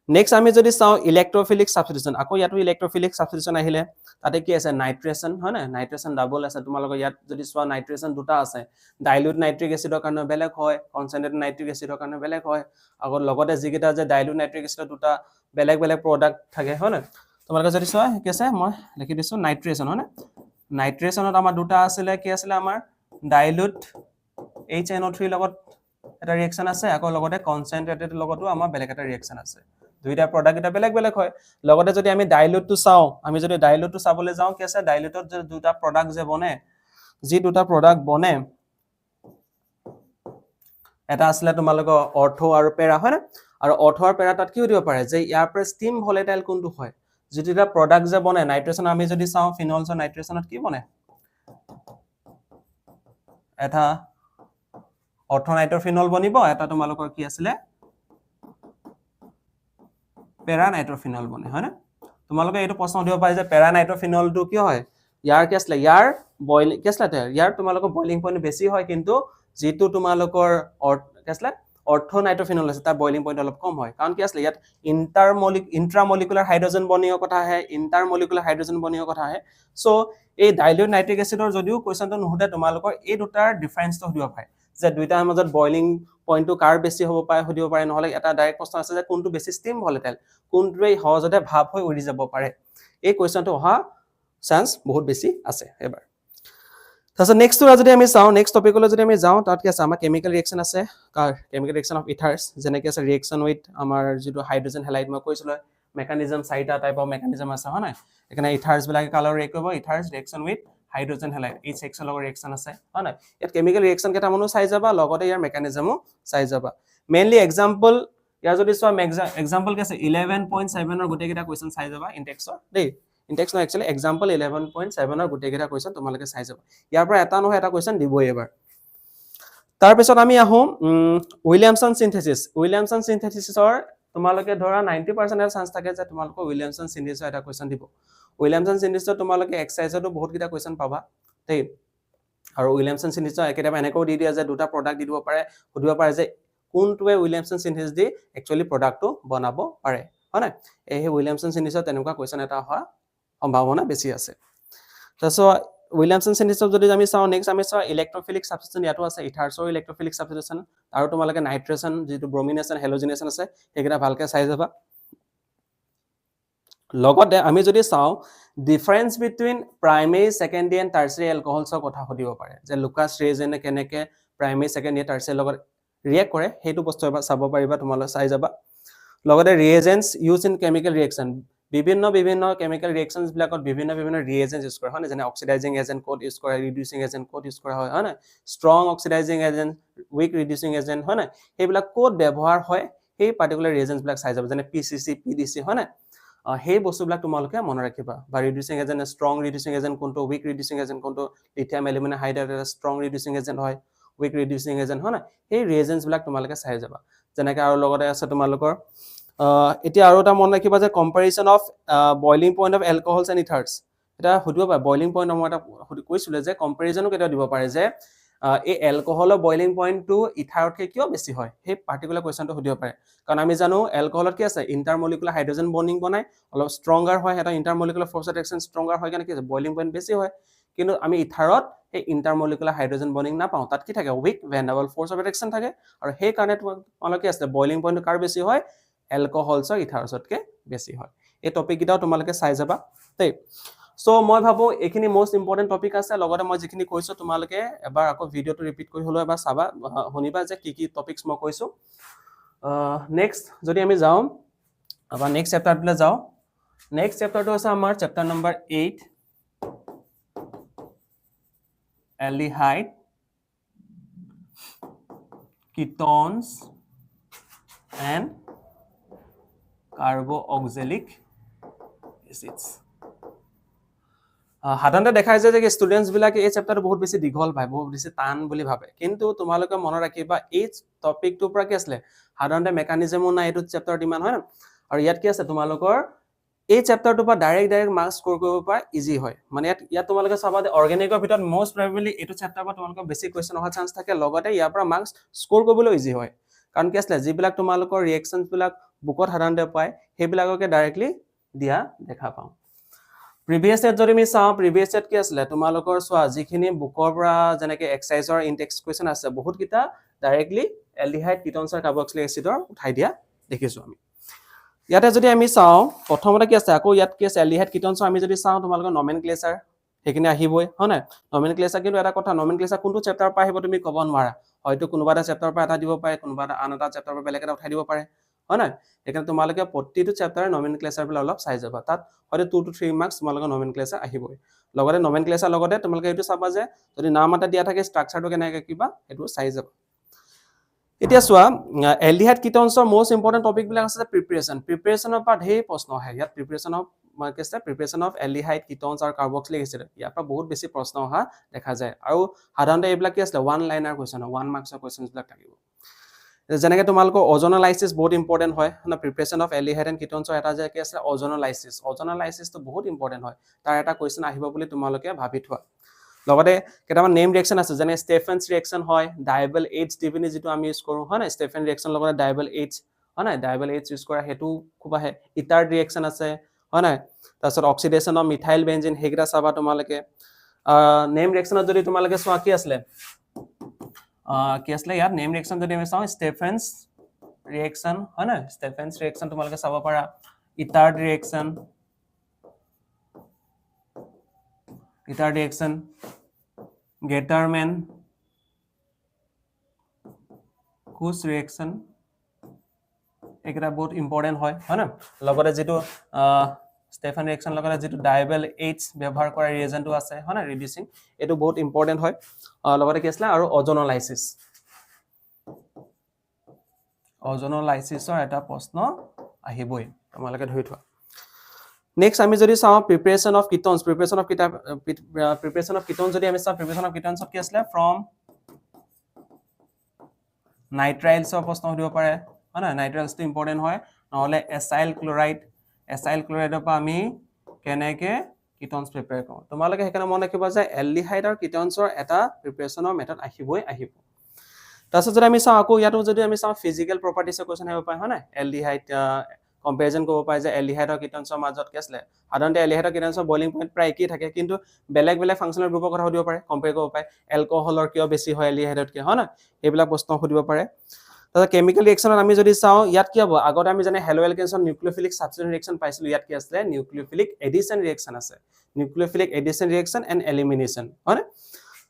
নেক্সট আমি যদি চাও ইলেক্ট্ৰোফিলিক সাবস্টিটিউশন আকৌ ইয়াতো ইলেক্ট্ৰোফিলিক সাবস্টিটিউশন আহিলে তাতে কি আছে নাইট্ৰেশন হয় না নাইট্ৰেশন ডাবল আছে তোমালোকৰ ইয়াত যদি সোৱা নাইট্ৰেশন দুটা আছে ডাইলিউট নাইট্ৰিক এসিডৰ কাৰণে বেলেগ হয় কনসেন্ট্ৰেটেড নাইট্ৰিক এসিডৰ কাৰণে বেলেগ হয় আকৌ লগতে যিকিটা যে ডাইলিউট নাইট্ৰিক এসিডৰ দুটা বেলেগ বেলেগ প্ৰডাক্ট থাকে হয় না তোমালোকে যদি সোৱা কি আছে মই লিখি দিছো নাইট্ৰেশন হয় না নাইট্ৰেশনত আমাৰ দুটা আছিল কি আছিল আমাৰ ডাইলিউট HNO3 লগত এটা ৰিএকশন আছে আকৌ লগতে কনসেন্ট্ৰেটেড লগতো আমাৰ বেলেগ এটা ৰিএকশন আছে দুইটা প্ৰডাক্ট এটা বেলেগ বেলেগ হয় লগতে যদি আমি ডাইলিউটটো চাও আমি যদি ডাইলিউটটো চাবলৈ যাও কি আছে ডাইলিউটত যে দুটা প্ৰডাক্ট যে বনে যি দুটা প্ৰডাক্ট বনে এটা আসলে তোমালোকৰ অৰ্থো আৰু পেৰা হয় না আৰু অৰ্থো আৰু পেৰা তাত কি দিব পাৰে যে ইয়াৰ পৰা ষ্টিম ভলেটাইল কোনটো হয় যেটা প্ৰডাক্ট যে বনে নাইট্ৰেশন আমি যদি চাও ফিনলছ আৰু নাইট্ৰেশনত কি বনে এটা অৰ্থনাইট্ৰফিনল বনিব এটা তোমালোকৰ কি আছিল পেৰানাইট্ৰফিনল বনে হয় না তোমালোকে এইটো প্ৰশ্ন দিব পাৰে যে পেৰানাইট্ৰফিনলটো কি হয় ইয়াৰ কি আছিল ইয়াৰ বইলিং কি আছিল ইয়াৰ তোমালোকৰ বইলিং পইণ্ট বেছি হয় কিন্তু যেটো তোমালোকৰ কি আছিল অৰ্থনাইট্ৰফিনল আছে তাৰ বইলিং পইণ্ট অলপ কম হয় কাৰণ কি আছিল ইয়াত ইন্ট্ৰামলিকুলাৰ হাইড্ৰোজেন বনিৰ কথা আহে ইন্টাৰমলিকুলাৰ হাইড্ৰোজেন বনিৰ কথা আহে সো এই ডাইলিউট নাইট্ৰিক এসিডৰ যদিও কোৱেশ্চনটো নুহুদে তোমালোকৰ এই দুটাৰ ডিফাৰেন্সটো সুধিব পাৰে যে দুইটাৰ মাজত বইলিং পইণ্টটো কাৰ বেছি হ'ব পাৰে সুধিব পাৰে নহলে এটা ডাইৰেক্ট প্ৰশ্ন আছে যে কোনটো বেছি ষ্টিম ভলেটাইল কোনটোৱে সহজতে ভাপ হৈ উৰি যাব পাৰে এই কোৱেশ্চনটো অহা চান্স বহুত বেছি আছে এবাৰ তাছত নেক্সট যদি আমি চাও নেক্সট টপিকলৈ যদি আমি যাও তাত কি আছে আমাৰ কেমিক্যাল ৰিএকশন আছে কেমিক্যাল ৰিএকশন অফ ইথাৰ্স যেনেকৈ আছে ৰিএকশন উইথ আমাৰ যেটো হাইড্ৰোজেন হেলাইড মই কৈছিলো মেকানিজম চাৰিটা টাইপ অফ মেকানিজম আছে হয় না এখানে ইথাৰ্স বিলাকে কালাৰ ৰিএক্ট কৰিব ইথাৰ্স ৰিএকশন উইথ হাইড্ৰোজেন হেলাইড H6 ৰ লগত ৰিএকশন আছে হয় না ইয়াত কেমিক্যাল ৰিএকশন কেটা মনো চাই যাবা লগতে ইয়াৰ মেকানিজমো চাই যাবা মেইনলি এক্সাম্পল ইয়াৰ যদি সোৱা এক্সাম্পল কি আছে 11.7 ৰ গোটেই কেটা কোৱেশ্চন চাই যাবা ইনটেক্সৰ দেই ইনটেক্স ন একচুয়ালি এক্সাম্পল 11.7 ৰ গোটেই কেটা কোৱেশ্চন তোমালোকে চাই যাবা ইয়াৰ পৰা এটা নহয় এটা কোৱেশ্চন দিবই এবাৰ তাৰ পিছত আমি আহো উইলিয়ামসন সিনথেসিসৰ তোমালোকে ধৰা 90% এৰ চান্স থাকে যে তোমালোকৰ উইলিয়ামসন সিনথেসিসৰ এটা কোৱেশ্চন দিব উইলিয়ামসন সিনথেসিসৰ তোমালোকে এক্সাৰসাইজতো বহুত কিটা কোৱেশ্চন পাবা দেই আৰু উইলিয়ামসন সিনথেসিসৰ একেটা এনেকৈ দি দিয়া যে দুটা প্ৰডাক্ট দি দিব পাৰে সুধিব পাৰে যে কোনটোৱে উইলিয়ামসন সিনথেসিস দি একচুয়ালি প্ৰডাক্টটো বনাব পাৰে হয় না এই উইলিয়ামসন সিনথেসিসৰ তেনেকুৱা কোৱেশ্চন এটা হোৱা সম্ভাৱনা বেছি আছে তাসো উইলিয়ামসন সিনথেসিস যদি আমি চাও নেক্সট আমি চাও ইলেক্ট্ৰোফিলিক সাবস্টিটিউশন ইয়াতো আছে ইথাৰ্সৰ ইলেক্ট্ৰোফিলিক সাবস্টিটিউশন আৰু তোমালোকে নাইট্ৰেশন যেটো ব্ৰোমিনেশন হেলোজিনেশন আছে হেগিটা ভালকে চাই যাবা লগতে আমি যদি চাও difference between primary secondary and tertiary এলকহলছৰ কথা সুধিব পাৰে যে লুকাস ৰেজেনে কেনেকে প্ৰাইমেৰী সেকেন্ডাৰী টাৰ্চিয়াৰী লগত ৰিএক্ট কৰে হেতু বস্তু চাব পাৰিবা তোমালোকে চাই যাবা লগতে ৰিএজেন্টস ইউজ ইন কেমিক্যাল ৰিএকশন বিভিন্ন কেমিক্যাল ৰিএকশনস বিলাকত বিভিন্ন ৰিএজেন্টস ইউজ কৰা হয় যেনে অক্সিডাইজিং এজেন্ট কোড ইউজ কৰা ৰিডিউসিং এজেন্ট কোড ইউজ কৰা হয় না strong oxidising agent weak reducing agent হয় না হেবিলাক কোড ব্যৱহাৰ হয় এই পাৰ্টিকুলাৰ ৰিএজেন্টস বিলাক চাই যাবা যেনে পিসিসি পিডিসি হয় না সেই বস্তুবিলাক তোমালোকে মনত ৰাখিবা বা ৰিডিউসিং এজেন্ট স্ট্ৰং ৰিডিউসিং এজেন্ট কোনটো উইক ৰিডিউসিং এজেন্ট কোনটো লিথিয়াম এলুমিনাম হাইড্ৰাইড এটা স্ট্ৰং ৰিডিউসিং এজেন্ট হয় উইক ৰিডিউসিং এজেন্ট হয় না এই ৰিএজেন্টস বিলাক তোমালোকে চাই যাবা যেনেকৈ আৰু লগতে আছে তোমালোকৰ এতিয়া আৰু এটা মন ৰাখিবা যে comparison of boiling point of alcohols and ethers এটা সুধিব পাৰে বয়লিং পইণ্ট মই এটা কৈছিলে যে কম্পাৰিজনো কেতিয়া দিব পাৰে যে এই এলকহলৰ বয়লিং পইণ্টটো ইথাৰতকৈ কিয় বেছি হয় সেই পাৰ্টিকুলাৰ কোৱেশ্চনটো সুধিব পাৰে কাৰণ আমি জানো এলকহলত কি আছে ইন্টাৰমলিকুলাৰ হাইড্ৰোজেন বন্ডিং বনাই অলপ ষ্ট্ৰংগাৰ হয় এটা ইন্টাৰমলিকুলাৰ ফ'ৰ্চ এট্ৰেকশ্যন ষ্ট্ৰংগাৰ হয় কাৰণে কি আছে বয়লিং পইণ্ট বেছি হয় কিন্তু আমি ইথাৰত এই ইন্টাৰমলিকুলাৰ হাইড্ৰোজেন বন্ডিং নাপাওঁ তাত কি থাকে উইক ভেন ডাবল ফ'ৰ্চ অফ এট্ৰেকশ্যন থাকে আৰু সেই কাৰণে তোমালোকে কি আছে বয়লিং পইণ্টটো কাৰ বেছি হয় এলকহলছৰ ইথাৰছতকৈ বেছি হয় এই টপিক কিটাও তোমালোকে চাই যাবা দেই সো মই ভাবো এখিনি মোস্ট ইম্পৰ্টেন্ট টপিক আছে লগতে মই যিখিনি কৈছো তোমালোকে এবাৰ আকৌ ভিডিওটো ৰিপিট কৰি হলো এবাৰ চাবা শুনিবা যে কি টপিকস মই কৈছো নেক্সট যদি আমি যাও আবার নেক্সট চ্যাপ্টাৰলৈ যাও নেক্সট চ্যাপ্টাৰটো আছে আমাৰ chapter number 8 aldehyde ketones and carboxylic acids সাধাৰণতে দেখা যায় যে ষ্টুডেন্টস বিলাকে এই চেপ্টাৰটো বহুত বেছি দীঘল ভাবে বহুত বেছি টান বুলি ভাবে কিন্তু তোমালোকে মনত ৰাখিবা এই টপিকটোৰ পৰা কি আছিলে সাধাৰণতে মেকানিজমো নাই এইটো চেপ্টাৰত ইমান হয় না আৰু ইয়াত কি আছে তোমালোকৰ এই চেপ্টাৰটোৰ পৰা ডাইৰেক্ট মাৰ্কস স্কোৰ কৰিব পৰা ইজি হয় মানে ইয়াত তোমালোকে চাবা যে অৰ্গেনিকৰ ভিতৰত মোষ্ট প্ৰবাবলি এইটো চেপ্টাৰৰ পৰা তোমালোকৰ বেছি কোৱেশ্চন অহাৰ চান্স থাকে লগতে ইয়াৰ পৰা মাৰ্কস স্কোৰ কৰিবলৈ ইজি হয় কাৰণ কি আছিলে যিবিলাক তোমালোকৰ ৰিএকচনছ বিলাক বুকত সাধাৰণতে পায় সেইবিলাককে ডাইৰেক্টলি দিয়া দেখা পাওঁ প্ৰিভিয়াছ এট যদি আমি চাওঁ প্ৰিভিয়াছ এট কি আছিলে তোমালোকৰ চোৱা যিখিনি বুকৰ পৰা যেনেকে এক্সাৰসাইজৰ ইনটেক্স কোৱেশ্চন আছে বহুত কিটা ডাইৰেক্টলি এলডিহাইড কিটোনছ আৰু কাৰ্বক্সিলিক এচিডৰ উঠাই দিয়া দেখিছো আমি ইয়াতে যদি আমি চাওঁ প্ৰথমতে কি আছে আকৌ ইয়াত কি আছে এলডিহাইড কিটোনছ আমি যদি চাওঁ তোমালোকৰ নমেনক্লেচাৰ সেইখিনি আহিবই হয় না নমেনক্লেচাৰ কিন্তু এটা কথা নমেনক্লেচাৰ কোনটো চেপ্টাৰৰ পৰা আহিব তুমি ক'ব নোৱাৰা হয়তো কোনোবা এটা চেপ্টাৰৰ পৰা এটা দিব পাৰে কোনোবা এটা আন এটা চেপ্টাৰৰ পৰা বেলেগ এটা উঠাই দিব পাৰে হয় না সেইকাৰণে তোমালোকে প্ৰতিটো চেপ্টাৰৰ নমেনক্লেচাৰ বিলাক অলপ চাই যাবা তাত হয়তো 2 to 3 মাৰ্কস তোমালোকৰ নমেনক্লেচাৰ আহিবই লগতে নমেনক্লেচাৰ লগতে তোমালোকে এইটো চাবা যে যদি নাম এটা দিয়া থাকে ষ্ট্ৰাকচাৰটো কেনেকৈ কিবা এইটো চাই যাবা এতিয়া চোৱা এলডিহাইড কিটোনছৰ মোষ্ট ইম্পৰ্টেন্ট টপিক বিলাক আছে প্ৰিপাৰেচনৰ পৰা ঢেৰ প্ৰশ্ন আহে ইয়াত প্ৰিপাৰেচন অফ এলডিহাইড কিটোনছ আৰু কাৰ্বক্সিলিক এচিড ইয়াৰ পৰা বহুত বেছি প্ৰশ্ন অহা দেখা যায় আৰু সাধাৰণতে এইবিলাক কি আছিলে 1 লাইনাৰ কোৱেশ্চন 1 মাৰ্কছৰ কোৱেশ্চনছ বিলাক থাকিব যেনেকৈ তোমালোকৰ অজনলাইসিস বহুত ইম্পৰ্টেন্ট হয় না প্ৰিপাৰেচন অফ এলডিহাইড এণ্ড কিটোনছৰ এটা যে কি আছে অজনলাইসিসটো বহুত ইম্পৰ্টেন্ট হয় তাৰ এটা কোৱেশ্চন আহিব বুলি তোমালোকে ভাবি থোৱা লগতে কেইটামান নেম ৰিএকচন আছে যেনে ষ্টেফেনছ ৰিএকচন হয় ডাইবল এইচ ডিভিনি যেটো আমি ইউজ কৰো হয় না ষ্টেফেন ৰিএকচন লগতে ডাইবল এইচ হয় না ডাইবল এইচ ইউজ কৰা হেতু খুব আহে ইটাৰ্ড ৰিএকচন আছে হয় না তাৰছত অক্সিডেশন অফ মিথাইল বেনজিন হেগৰা চাবা তোমালোকে নেম ৰিএকচনত যদি তোমালোকে চোৱা কি আছিলে কি আছিলে ইয়াত নেম ৰিএকচন যদি আমি চাওঁ ষ্টেফেনছ ৰিএকচন হয় না ষ্টেফেনছ ৰিএকচন তোমালোকে চাব পাৰা ইটাৰ্ড ৰিএকচন গেটাৰমেন কুছ ৰিএকচন এটা বহুত ইম্পৰ্টেন্ট হয় হয় না লগতে যেটো ষ্টেফেন ৰিএকচন লগতে যেটো ডাইবল এইচ ব্যৱহাৰ কৰা ৰিএজেন্টটো আছে হয় না ৰিডিউসিং এটো বহুত ইম্পৰ্টেন্ট হয় লগতে কি আছিলে আৰু অজনলাইসিসৰ এটা প্ৰশ্ন আহিবই তোমালোকে ধৰি থোৱা নেক্সট আমি যদি চাওঁ প্ৰিপাৰেচন অফ কিটোনছ যদি আমি চাওঁ প্ৰিপাৰেচন অফ কিটোনছত কি আছিলে ফ্ৰম নাইট্ৰাইলছৰ প্ৰশ্ন দিব পাৰে হয় না নাইট্ৰাইলছটো ইম্পৰ্টেন্ট হয় নহলে এসাইল ক্লোৰাইডৰ পৰা আমি কেনেকে কিটোনছ প্ৰিপেয়াৰ কৰোঁ তোমালোকে সেইকাৰণে মন ৰাখিবা যে এলডিহাইড আৰু কিটোনছৰ এটা প্ৰিপাৰেচনৰ মেথড আহিব তাৰপিছত যদি আমি চাওঁ আকৌ ইয়াতো যদি আমি চাওঁ ফিজিক্যাল প্ৰপাৰ্টিজৰ কোৱেশ্চন আহিব পাৰে হয় না এলডিহাইড কম্পেৰিজন কৰিব পাৰে যে এলডিহাইড আৰু কিটোনছৰ মাজত কি আছিলে সাধাৰণতে এলডিহাইড আৰু কিটোনছৰ বইলিং পইণ্ট প্ৰায় একেই থাকে কিন্তু বেলেগ ফাংচনেল গ্ৰুপৰ কথা সুধিব পাৰে কম্পেয়াৰ কৰিব পাৰে এলকহলৰ কিয় বেছি হয় এলডিহাইডতকৈ হয় না এইবিলাক প্ৰশ্ন সুধিব পাৰে তাৰপিছত কেমিকেল ৰিএকচনত আমি যদি চাওঁ ইয়াত কি হ'ব আগতে আমি জানে হেলো এলকেনছৰ নিউক্লিওফিলিক সাবস্টিটিউশন ৰিএকচন পাইছিলো ইয়াত কি আছে নিউক্লিওফিলিক এডিশন ৰিএকচন আছে nucleophilic addition reaction and elimination হয়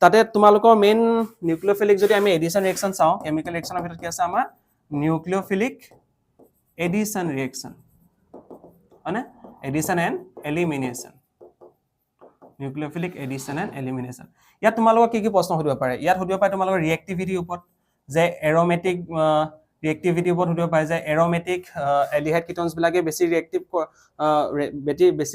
তাতে তোমালোকৰ মেইন নিউক্লিওফিলিক যদি আমি এডিশন ৰিএকচন চাওঁ কেমিকেল ৰিএকচনৰ ভিতৰত কি আছে আমাৰ নিউক্লিওফিলিক এডিশন ৰিএকচন হয় addition and elimination nucleophilic addition and elimination ইয়াত তোমালোকৰ কি প্ৰশ্ন সুধিব পাৰে ইয়াত সুধিব পাৰে তোমালোকৰ ৰিএক্টিভিটিৰ ওপৰত যে এৰোমেটিক ৰিএক্টিভিটিৰ ওপৰত সুধিব পাৰে যে এৰোমেটিক এলডিহাইড কিটোনছ বিলাকে বেছি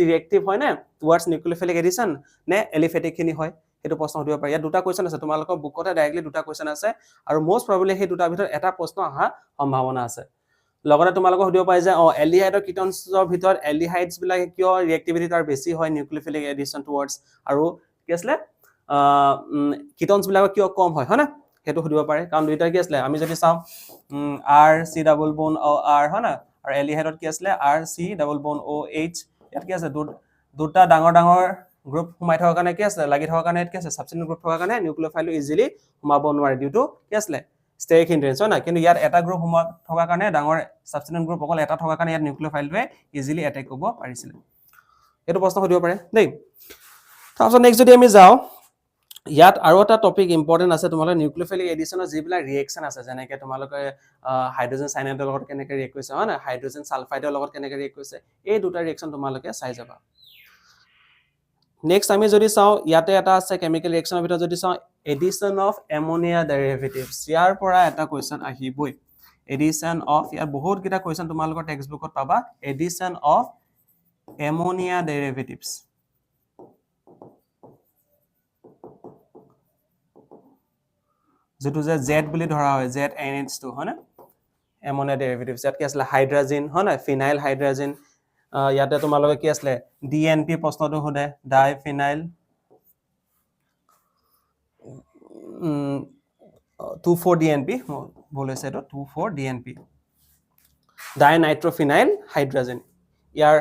ৰিএক্টিভ হয় নে টুৱাৰ্ডছ নিউক্লিওফিলিক এডিশন নে এলিফেটিক খিনি হয় সেইটো প্ৰশ্ন সুধিব পাৰে ইয়াত দুটা কোৱেশ্চন আছে তোমালোকৰ বুকতে ডাইৰেক্টলি দুটা কোৱেশ্চন আছে আৰু মোষ্ট প্ৰবাবলি সেই দুটাৰ ভিতৰত এটা প্ৰশ্ন অহা সম্ভাৱনা আছে লগতে তোমালোকক সুধিব পাৰে যে এলডিহাইড আৰু কিটোনছৰ ভিতৰত এলডিহাইডছ বিলাকে কিয় ৰিএক্টিভিটি তাৰ বেছি হয় নিউক্লিওফিলিক এডিশন টুৱাৰ্ডছ আৰু কি আছিলে কিটোনছ বিলাকৰ কিয় কম হয় না সেইটো সুধিব পাৰে কাৰণ দুইটা কি আছিলে আমি যদি চাওঁ আৰ চি ডাবল বন অ আৰ হয় না আৰু এলডিহাইডত কি আছিলে আৰ চি ডাবল বন অ এইচ ইয়াত কি আছে দুটা ডাঙৰ গ্ৰুপ সোমাই থকাৰ কাৰণে কি আছে লাগি থকাৰ কাৰণে কি আছে সাবস্টিটিউশন গ্ৰুপ থকাৰ কাৰণে নিউক্লিওফাইলটো ইজিলি সোমাব নোৱাৰে ডিউটো কি আছে ষ্টেৰিক হিন্ড্ৰেন্স হয় না কিন্তু ইয়াত এটা গ্ৰুপ সোমাই থকাৰ কাৰণে ডাঙৰ সাবস্টিটিউশন গ্ৰুপ অকল এটা থকাৰ কাৰণে ইয়াত নিউক্লিওফাইলটোৱে ইজিলি এটেক কৰিব পাৰিছিল এইটো প্ৰশ্ন সুধিব পাৰে দেই তাৰপিছত নেক্সট যদি আমি যাওঁ ইয়াত আৰু এটা টপিক ইম্পৰ্টেন্ট আছে তোমালোকৰ নিউক্লিওফিলিক এডিশনৰ যিবিলাক ৰিএকচন আছে যেনেকৈ তোমালোকে হাইড্ৰোজেন সাইনাইডৰ লগত কেনেকৈ ৰিএক্ট কৰিছে হয় না হাইড্ৰোজেন সালফাইডৰ লগত কেনেকৈ ৰিএক্ট কৰিছে এই দুটা ৰিএকচন তোমালোকে চাই যাবা নেক্সট আমি যদি চাওঁ ইয়াতে এটা আছে কেমিকেল ৰিয়েকশ্যনৰ ভিতৰত যদি চাওঁ এডিশ্যন অফ এমোনিয়া ডেৰিভেটিভছ ইয়াৰ পৰা এটা কুৱেশ্যন আহিবই এডিশ্যন অফ ইয়াৰ বহুত কেইটা কুৱেশ্যন তোমালোকৰ টেক্সট বুকত পাবা এডিশ্যন অফ এমোনিয়া ডেৰিভেটিভছ যেটো যে জেড বুলি ধৰা হয় জেড NH2 হয় না এমোনিয়া ডেৰিভেটিভছ ইয়াত কি আছিল হাইড্ৰোজেন হয় না ফিনাইল হাইড্ৰোজেন ইয়াতে তোমালোকে কি আছিল ডিএনপি প্ৰশ্নটো হোদে ডাইফিনাইল 24DNP ভুল হৈছে এটো 24DNP ডাইনাইট্ৰোফিনাইল হাইড্ৰোজেন ইয়াৰ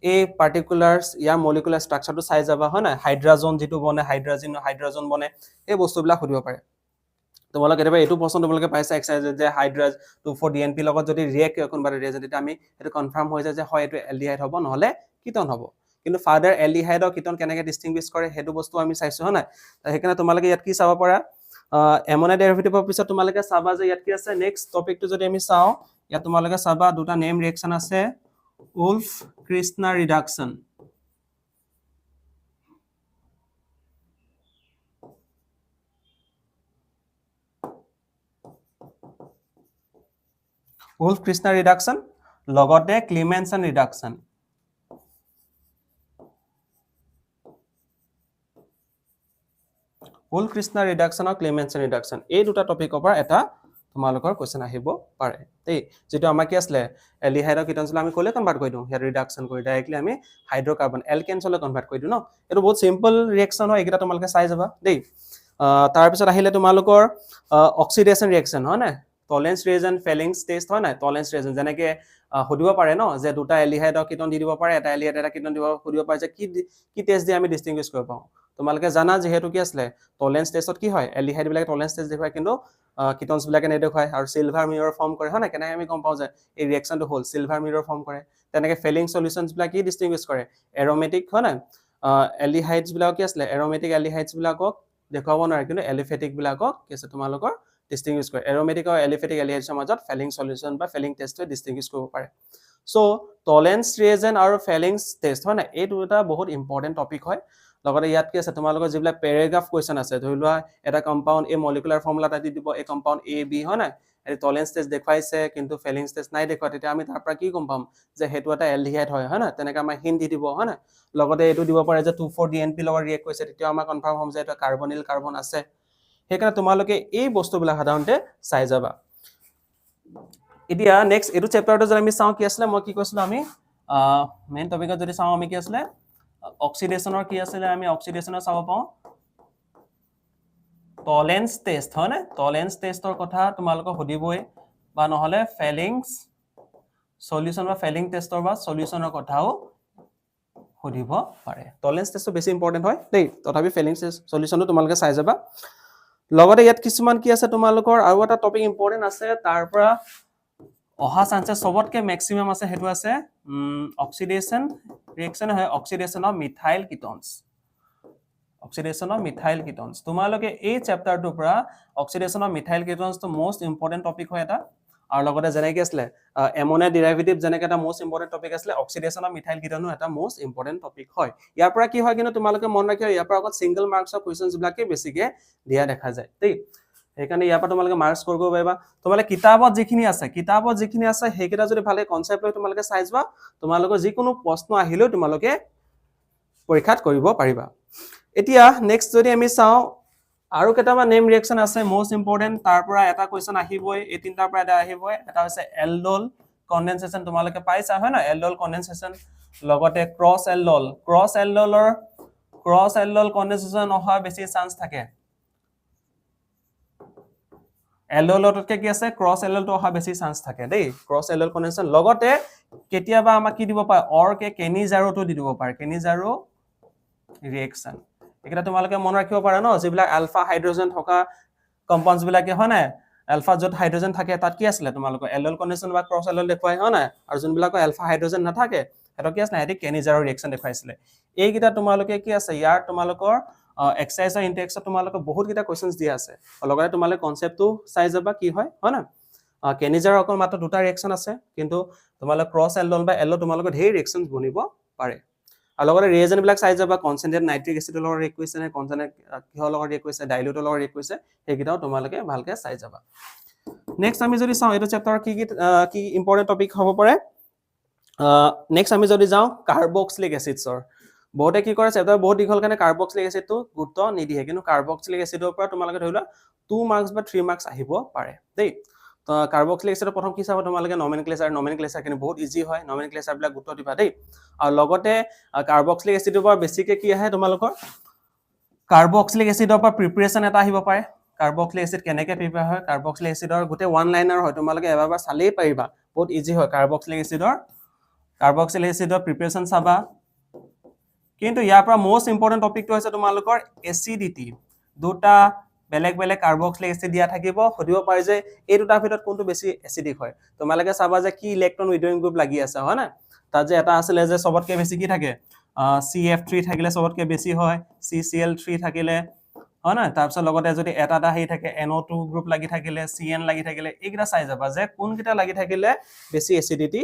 এই পাৰ্টিকুলাৰস ইয়াৰ মলিকুলাৰ ষ্ট্ৰাকচাৰটো চাই যাবা হয় না হাইড্ৰোজেন যেটো বনে হাইড্ৰোজেন বনে এই বস্তুবিলাক খুদিব পাৰে তোমালোকে কেতিয়াবা এইটো প্ৰশ্ন তোমালোকে পাইছা এক্সাৰসাইজ যে হাইড্ৰোজ 24DNP লগত যদি ৰিয়েক্ট কোনবা ৰিয়েক্ট তেতিয়া আমি এটো কনফাৰ্ম হৈ যায় যে হয় এটো এলডিহাইড হ'ব নহলে কিটন হ'ব কিন্তু ফাদাৰ এলডিহাইড আৰু কিটন কেনেকৈ ডিস্টিংগুইশ কৰে হেতু বস্তু আমি চাইছো হয় না সেইকাৰণে তোমালোকে ইয়াত কি চাব পাৰা এমোনিয়া ডেৰিভেটিভৰ পিছত তোমালোকে চাবা যে ইয়াত কি আছে নেক্সট টপিকটো যদি আমি চাও ইয়াত তোমালোকে চাবা দুটা নেম ৰিয়েকচন আছে উলফ কৃষ্ণা ৰিডাকশন উলফ কৃষ্ণা ৰিডাকশন লগতে ক্লিমেনসন ৰিডাকশন উলফ কৃষ্ণা ৰিডাকশন আৰু ক্লিমেনসন ৰিডাকশন এই দুটা টপিকৰ পৰা এটা তোমালোকৰ কোৱেশ্চন আহিব পাৰে দেই যেটো আমাৰ কি আসলে এলডিহাইড আৰু কিটনছলৈ আমি কোলে কনভাৰ্ট কৰি দিও হেয়াৰ ৰিডাকশন কৰি ডাইৰেক্টলি আমি হাইড্ৰোকাৰ্বন এলকেনছলৈ কনভাৰ্ট কৰি দিও ন এটো বহুত সিম্পল ৰিয়েকচন হয় একিটা তোমালোকে চাই যাবা দেই তাৰ পিছত আহিলে তোমালোকৰ অক্সিডেশন ৰিয়েকচন হয় না টলেৰেন্স ৰিয়েজন ফেলিংছ টেষ্ট হয় না টলেৰেন্স ৰিয়েজন যেনেকে হদিব পাৰে ন যে দুটা এলডিহাইড আৰু কিটন দি দিব পাৰে এটা এলডিহাইড এটা কিটন দিব হদিব পাৰে যে কি টেষ্ট দি আমি ডিস্টিংগুইশ কৰিব পাওঁ তোমালোকে জানা যে হেতু কি আসলে টলেৰেন্স টেষ্টত কি হয় এলডিহাইড বিলাকে টলেৰেন্স টেষ্ট দেখুৱায় কিন্তু কিটনছ বিলাকে নেদেখুৱায় আৰু সিলভাৰ মিৰৰ ফৰ্ম কৰে হয় না কেনে আমি গম পাওঁ যে এই ৰিয়েকচনটো হল সিলভাৰ মিৰৰ ফৰ্ম কৰে তেনেকে ফেলিং সলিউশনছ বিলাক কি ডিস্টিংগুইশ কৰে এৰোমেটিক হয় না এলডিহাইডছ বিলাক কি আসলে এৰোমেটিক এলডিহাইডছ বিলাকক দেখুৱাব নোৱাৰে কিন্তু এলিফেটিক বিলাকক কি আছে তোমালোকৰ ডিস্টিংগুইশ কৰে এৰোমেটিক আৰু এলিফেটিক এলডিহাইডছৰ মাজত ফেলিং সলিউশন বা ফেলিং টেষ্টটো ডিস্টিংগুইশ কৰিব পাৰে সো টলেৰেন্স ৰিয়েজন আৰু ফেলিংছ টেষ্ট হয় না এই দুটা বহুত ইম্পৰ্টেন্ট টপিক হয় লগতে ইয়াত কি আছে তোমালোকৰ যিবিলাক প্যাৰাগ্ৰাফ কোৱেশ্চন আছে ধৰি লোৱা এটা কম্পাউন্ড এই মলিকুলাৰ ফৰ্মুলা এটা দি দিব এই কম্পাউন্ড এ বি হয় না এই টলেৰেন্স টেষ্ট দেখুৱাইছে কিন্তু ফেলিংছ টেষ্ট নাই দেখুৱা তেতিয়া আমি তাৰ পৰা কি গম পাম যে হেতু এটা এলডিহাইড হয় না তেনেকা আমাৰ হিন্ট দি দিব হয় না লগতে এটো দিব পাৰে যে 24DNP লগত ৰিয়েক্ট কৰিছে তেতিয়া আমাৰ কনফাৰ্ম হ'ম যে এটা কাৰ্বনিল কাৰ্বন আছে হেকাৰণে তোমালোকে এই বস্তুবিলাক সাধাৰণতে চাই যাবা এতিয়া নেক্সট এটো চেপ্টাৰটো যদি আমি চাওঁ কি আছিল মই কি কৈছিলো আমি মেইন টপিকত যদি চাওঁ আমি কি আছিল অক্সিডেশনৰ কি আছিল আমি অক্সিডেশনৰ চাব পাওঁ টলেৰেন্স টেষ্ট হয় না টলেৰেন্স টেষ্টৰ কথা তোমালোকক হদিবই বা নহলে ফেলিংছ সলিউশন বা ফেলিং টেষ্টৰ বা সলিউশনৰ কথাও হদিব পাৰে টলেৰেন্স টেষ্টটো বেছি ইম্পৰ্টেন্ট হয় দেই তথাপি ফেলিং সলিউশনটো তোমালোকে চাই যাবা লগতে ইয়াত কিছুমান কি আছে তোমালোকৰ আৰু এটা টপিক ইম্পৰ্টেন্ট আছে তাৰ পৰা অহা চান্সেস সবতকে ম্যাক্সিমাম আছে হেতু আছে অক্সিডেশন ৰিয়েকচন হয় oxidation of methyl ketones oxidation of methyl ketones তোমালোকে এই চেপ্টাৰটোৰ পৰা অক্সিডেশন অফ মিথাইল কিটনছ তো মোস্ট ইম্পৰ্টেন্ট টপিক হয় এটা আৰু লগতে যেনেকৈ আছিল এমোনিয়া ডেৰিভেটিভ যেনেকৈ এটা মোস্ট ইম্পৰ্টেন্ট টপিক আছিল অক্সিডেশন অফ মিথাইল কিটনো এটা মোস্ট ইম্পৰ্টেন্ট টপিক হয় ইয়াৰ পৰা কি হয় কিন্তু তোমালোকে মন ৰাখিবা ইয়াৰ পৰা আগত সিঙ্গল মাৰ্কছৰ কোৱেশ্চনছ বিলাকে বেছিকে দিয়া দেখা যায় দেই সেইকাৰণে ইয়াৰ পৰা তোমালোকে মাৰ্কছ কৰিব পাৰিবা তোমালোকে কিতাপত যিখিনি আছে সেইকেইটা যদি ভালে কনসেপ্ট লৈ তোমালোকে চাই যোৱা তোমালোকৰ যিকোনো প্ৰশ্ন আহিলেও তোমালোকে পৰীক্ষাত কৰিব পাৰিবা এতিয়া নেক্সট যদি আমি চাওঁ আৰু কেটামান নেম ৰিয়েকচন আছে মোস্ট ইম্পৰ্টেন্ট তাৰ পৰা এটা কোৱেশ্চন আহিবই এই তিনটাৰ পৰা এটা আহিবই এটা হৈছে এলডল কনডেনসেশন তোমালোকে পাইছা হয় না এলডল কনডেনসেশন লগতে ক্ৰছ এলডল কনডেনসেশন অহা বেছি চান্স থাকে এলডলতকে কি আছে ক্ৰছ এলডলটো অহা বেছি চান্স থাকে দেই ক্ৰছ এলডল কনডেনসেশন লগতে কেতিয়াবা আমাক কি দিব পাৰে অৰ কে কেনিজাৰোটো দি দিব পাৰে কেনিজাৰো ৰিয়েকচন এটা তোমালোকে মন ৰাখিব পাৰা ন যিবিলাক আলফা হাইড্ৰোজেন থকা কম্পাউণ্ডছ বিলাকে হয় না আলফা যত হাইড্ৰোজেন থাকে তাত কি আছিল তোমালোকৰ এলডল কনডেনসেশন বা ক্ৰছ এলডল দেখুৱাই হয় না আৰু যোনবিলাকৰ আলফা হাইড্ৰোজেন নাথাকে এটা কি আছিল হেতি কেনিজাৰো ৰিয়েকচন দেখুৱাইছিল এইকিটা তোমালোকে কি আছে ইয়াৰ তোমালোকৰ এক্সাৰসাইজ আৰু ইনটেক্সত তোমালোকৰ বহুত কিটা কোৱেশ্চনছ দিয়া আছে লগতে তোমালোকে কনসেপ্টটো চাই যাবা কি হয় না কেনিজাৰো অকল মাত্ৰ দুটা ৰিয়েকচন আছে কিন্তু তোমালোকৰ ক্ৰছ এলডল বা এলডল তোমালোকৰ ঢেৰ ৰিয়েকচনছ বনিব পাৰে আৰু লগতে ৰিয়েজেন্ট বিলাক চাই যাবা কনচেন্ট্ৰেট নাইট্ৰিক এচিডৰ লগত ৰিয়েক্ট কৰিছে নে কনচেন্ট্ৰেট কিহৰ লগত ৰিয়েক্ট কৰিছে ডাইলিউটৰ লগত ৰিয়েক্ট কৰিছে সেইকেইটাও তোমালোকে ভালকে চাই যাবা নেক্সট আমি যদি চাওঁ এইটো চেপ্টাৰৰ কি ইম্পৰ্টেন্ট টপিক হ'ব পাৰে নেক্সট আমি যদি যাওঁ কাৰ্বক্সিলিক এচিডছৰ বহুতে কি কৰে চেপ্টাৰ বহুত দীঘল কাৰণে কাৰ্বক্সিলিক এচিডটো গুৰুত্ব নিদিয়ে কিন্তু কাৰ্বক্সিলিক এচিডৰ পৰা তোমালোকে ধৰি লোৱা 2 মাৰ্কছ বা 3 মাৰ্কছ আহিব পাৰে দেই তো কাৰ্বক্সিলিক এচিডৰ প্ৰথম কি চাব তোমালোকে নমেনক্লেচাৰ কিন্তু বহুত ইজি হয় নমেনক্লেচাৰ বিলাক গুৰুত্ব দিবা দেই আৰু লগতে কাৰ্বক্সিলিক এচিডৰ পৰা বেছিকে কি আহে তোমালোকৰ কাৰ্বক্সিলিক এচিডৰ পৰা প্ৰিপাৰেচন এটা আহিব পাৰে কাৰ্বক্সিলিক এচিড কেনেকৈ প্ৰিপেয়াৰ হয় কাৰ্বক্সিলিক এচিডৰ গোটেই ওৱান লাইনাৰ হয় তোমালোকে এবাৰ চালেই পাৰিবা বহুত ইজি হয় কাৰ্বক্সিলিক এচিডৰ প্ৰিপাৰেচন চাবা কিন্তু ইয়াৰ পৰা মোষ্ট ইম্পৰ্টেন্ট টপিকটো হৈছে তোমালোকৰ এচিডিটি দুটা বেলেগ বেলেগ কাৰ্বক্সিলিক এচিড দিয়া থাকিব সুধিব পাৰে যে এই দুটাৰ ভিতৰত কোনটো বেছি এচিডিক হয় তোমালোকে চাবা যে কি ইলেক্ট্ৰন উইথড্ৰয়িং গ্ৰুপ লাগি আছে হয় না তাত যে এটা আছিলে যে সবতকে বেছি কি থাকে CF3 থাকিলে সবতকে বেছি হয় CCl3 থাকিলে হয় না তাৰপিছত লগতে যদি এটা হেই থাকে NO2 গ্ৰুপ লাগি থাকিলে CN লাগি থাকিলে এইকেইটা চাই যাবা যে কোনকেইটা লাগি থাকিলে বেছি এচিডিটি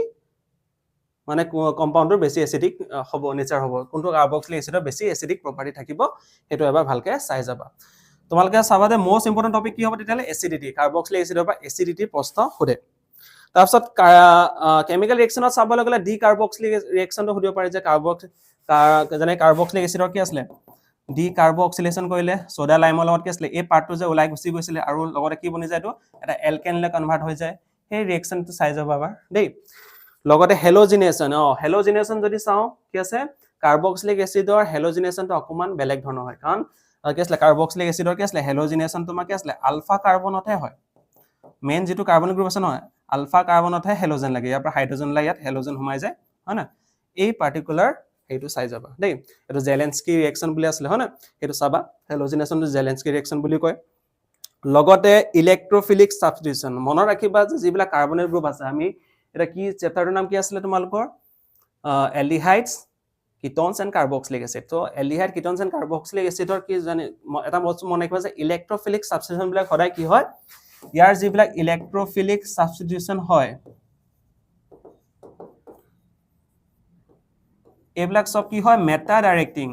মানে কম্পাউণ্ডৰ বেছি এচিডিক হ'ব নেচাৰ হ'ব কোনটো কাৰ্বক্সিলিক এচিডৰ বেছি এচিডিক প্ৰপাৰ্টি থাকিব সেইটো এবাৰ ভালকে চাই যাবা তোমালোকে চাবা যে মোষ্ট ইম্পৰ্টেন্ট টপিক কি হ'ব তেতিয়ালে এচিডিটি কাৰ্বক্সিলিক এচিডৰ পৰা এচিডিটি প্ৰশ্ন সোধে তাৰপিছত কেমিকেল ৰিয়েকচনত চাবলৈ গ'লে ডি কাৰ্বক্সিলিক ৰিয়েকচনটো সুধিব পাৰে যে কাৰ্বক্সিলিক এচিডৰ কি আছিলে ডি কাৰ্বক্সিলেশ্যন কৰিলে সোডা লাইমৰ লগত কি আছিলে এই পাৰ্টটো যে ওলাই গুচি গৈছিলে আৰু লগতে কি বনি যায় এইটো এটা এলকেনলৈ কনভাৰ্ট হৈ যায় সেই ৰিয়েকচনটো চাই যাবা এবাৰ দেই লগতে হেলোজিনেশন যদি চাওঁ কি আছে কাৰ্বক্সিলিক এচিডৰ হেলোজিনেশনটো অকমান বেলেগ ধৰণৰ হয় কাৰণ কি আছিলে কাৰ্বক্সিলিক এচিডৰ কি আছিলে হেলোজিনেশন তোমাৰ কি আছিলে আলফা কাৰ্বনতহে হয় মেইন যেটো কাৰ্বনিক গ্ৰুপ আছে নহয় আলফা কাৰ্বনতহে হেলোজেন লাগে ইয়াৰ পৰা হাইড্ৰোজেন লাগে ইয়াত হেলোজেন সোমাই যায় হয় না এই পাৰ্টিকুলাৰ এইটো চাই যাবা দেই এটো জেলেন্সকি ৰিয়েকচন বুলি আছিল হয় না এটো চাবা হেলোজিনেশনটো জেলেন্সকি ৰিয়েকচন বুলি কয় লগতে ইলেক্ট্ৰোফিলিক সাবস্টিটিউশন মনত ৰাখিবা যে যিবিলাক কাৰ্বনিক গ্ৰুপ আছে আমি এটা কি চেপ্টাৰটোৰ নাম কি আছিল তোমালোকৰ এলডিহাইডছ কিটোনছ এণ্ড কাৰ্বক্সিলিক এচিড তো এলডিহাইড কিটোনছ এণ্ড কাৰ্বক্সিলিক এচিডৰ কি জানি এটা বস্তু মনে ৰাখিবা যে ইলেক্ট্ৰোফিলিক সাবস্টিটিউশন বিলাক সদায় কি হয় ইয়াৰ যিবিলাক ইলেক্ট্ৰোফিলিক সাবস্টিটিউশন হয় এইবিলাক সব কি হয় মেটা ডাইৰেক্টিং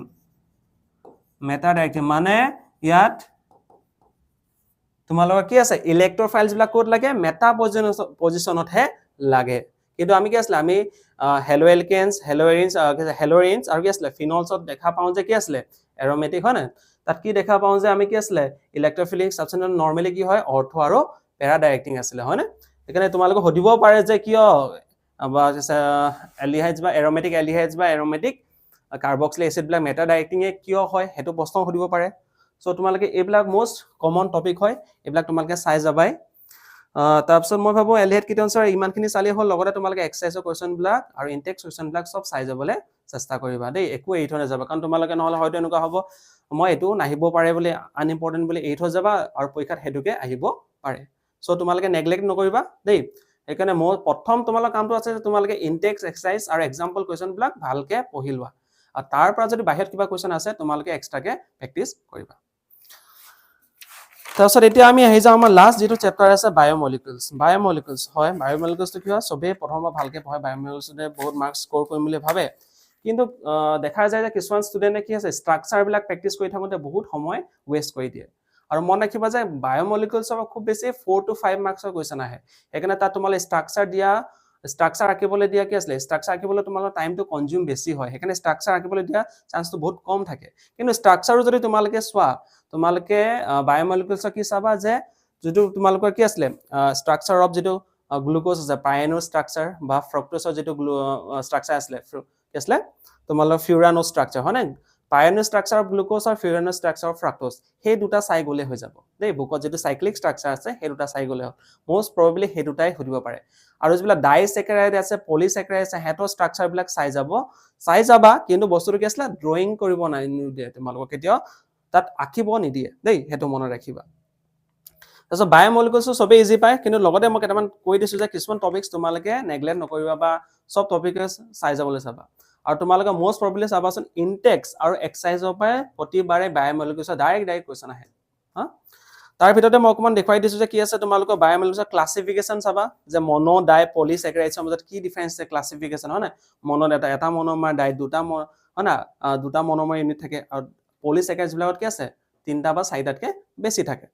মানে ইয়াত তোমালোকৰ কি আছে ইলেক্ট্ৰোফাইলছ বিলাক ক'ত লাগে মেটা পজিশনতহে লাগে কিন্তু আমি কি আছিল আমি হেলোএলকেনছ হেলোৰিনছ আৰু কি আছিল ফিনলছত দেখা পাওঁ যে কি আছিল এৰোমেটিক হয় না তাত কি দেখা পাওঁ যে আমি কি আছিল ইলেক্ট্ৰোফিলিক সাবস্টিটিউশন নৰমালি কি হয় অৰ্থো আৰু পেৰা ডাইৰেক্টিং আছিল হয় না এখানে তোমালোকে হদিব পাৰে যে কিয় বা এলডিহাইডছ বা এৰোমেটিক এলডিহাইডছ বা এৰোমেটিক কাৰ্বক্সিলিক এচিড বিলাক মেটা ডাইৰেক্টিং কিয় হয় হেতু প্ৰশ্ন হদিব পাৰে সো তোমালোকে এইবিলাক মোস্ট কমন টপিক হয় এইবিলাক তোমালোকে চাই যাবাই তাৰপিছত মই ভাবো এলডিহাইড কিটোনছৰ ইমানখিনি চালি হ'ল লগতে তোমালোকে এক্সাৰসাইজৰ কোৱেশ্চন বিলাক আৰু ইনটেক্স কোৱেশ্চন বিলাক সব চাই যাবলৈ চেষ্টা কৰিবা দেই একো এৰি থৈ নাযাবা কাৰণ তোমালোকে নহলে হয়তো এনেকুৱা হ'ব মই এটো নাহিব পাৰে বুলি আনইম্পৰ্টেন্ট বুলি এৰি থৈ যাবা আৰু পৰীক্ষাত হেতুকে আহিব পাৰে সো তোমালোকে নেগলেক্ট নকৰিবা দেই এখানে মই প্ৰথম তোমালোকৰ কামটো আছে যে তোমালোকে ইনটেক্স এক্সাৰসাইজ আৰু এক্সাম্পল কোৱেশ্চন বিলাক ভালকে পঢ়ি লোৱা আৰু তাৰ পৰা যদি বাহিৰত কিবা কোৱেশ্চন আছে তোমালোকে এক্সট্ৰাকে প্ৰেক্টিস কৰিবা তাৰপিছত এতিয়া আমি আহি যাওঁ আমাৰ লাষ্ট যেটো চেপ্টাৰ আছে বায়োমলিকুলছ হয় বায়োমলিকুলছটো কি হয় সবে প্ৰথমবাৰ ভালকে পঢ়ায় বায়োমলিকুলছতে বহুত মাৰ্কস স্কোৰ কৰিম বুলি ভাবে কিন্তু দেখা যায় যে কিছুমান ষ্টুডেন্টে কি আছে ষ্ট্ৰাকচাৰ বিলাক প্ৰেক্টিস কৰি থাকোতে বহুত সময় ওয়েষ্ট কৰি দিয়ে আৰু মন ৰাখিবা যে বায়োমলিকুলছৰ খুব বেছি 4 to 5 মাৰ্কসৰ কোৱেশ্চন আহে এখানে তাত তোমালে ষ্ট্ৰাকচাৰ আঁকিবলৈ দিয়া কি আছে ষ্ট্ৰাকচাৰ আঁকিবলৈ তোমালৰ টাইমটো কনজিউম বেছি হয় এখানে ষ্ট্ৰাকচাৰ আঁকিবলৈ দিয়া চান্সটো বহুত কম থাকে কিন্তু ষ্ট্ৰাকচাৰো যদি তোমালোকে চোৱা তোমালোকে বায়োমলিকুলছৰ কি চাবা যে যেটো তোমালোকৰ কি আছে ষ্ট্ৰাকচাৰ অফ যেটো গ্লুকোজ আছে পাইনোৰ ষ্ট্ৰাকচাৰ বা ফ্ৰক্টোজৰ যেটো ষ্ট্ৰাকচাৰ আছে কি আছে তোমালৰ ফিউৰানোজ ষ্ট্ৰাকচাৰ হয় না পাইনোৰ ষ্ট্ৰাকচাৰ অফ গ্লুকোজ আৰু ফিউৰানোজ ষ্ট্ৰাকচাৰ অফ ফ্ৰক্টোজ সেই দুটা চাই গলে হৈ যাব দেই বুকত যেটো সাইক্লিক ষ্ট্ৰাকচাৰ আছে সেই দুটা চাই গলে মোস্ট প্ৰবাবলি সেই দুটাই সুধিব পাৰে আৰু যিবিলাক ডাইসেকাৰাইড আছে পলিসেকাৰাইড আছে হেতৰ ষ্ট্ৰাকচাৰ বিলাক চাই যাবা কিন্তু বস্তুটো কি আছে ড্ৰয়িং কৰিব নিদিয়ে তোমালোকক কেতিয়া তাত আঁকিব নিদিয়ে দেই হেতু মনত ৰাখিবা তাৰপিছত বায়োমলিকুলছ সবে ইজি পায় কিন্তু লগতে মই কেইটামান কৈ দিছো যে কিছুমান টপিকস তোমালোকে নেগলেক্ট নকৰিবা বা সব টপিকস চাই যাবলৈ চাবা আৰু তোমালোকে মোস্ট প্ৰবাবলি চাবাচোন ইনটেক্স আৰু এক্সাৰসাইজৰ পৰা প্ৰতিবাৰে বায়োমলিকুলছৰ ডাইৰেক্ট কোৱেশ্চন আহে হা তাৰ ভিতৰতে মই অকমান দেখুৱাই দিছো যে কি আছে তোমালোকৰ বায়োমলিকুলছৰ ক্লাসিফিকেশন চাবা যে মনো ডাই পলিসেকাৰাইডছৰ মাজত কি ডিফাৰেন্স আছে ক্লাসিফিকেশন হয় না মনো এটা মনোমাৰ ডাই দুটা হয় না দুটা মনোমাৰ ইউনিট থাকে আৰু পলিস্যাকাৰাইডছ বিলাকত কি আছে তিনটা বা চাৰিটাতকৈ বেছি থাকে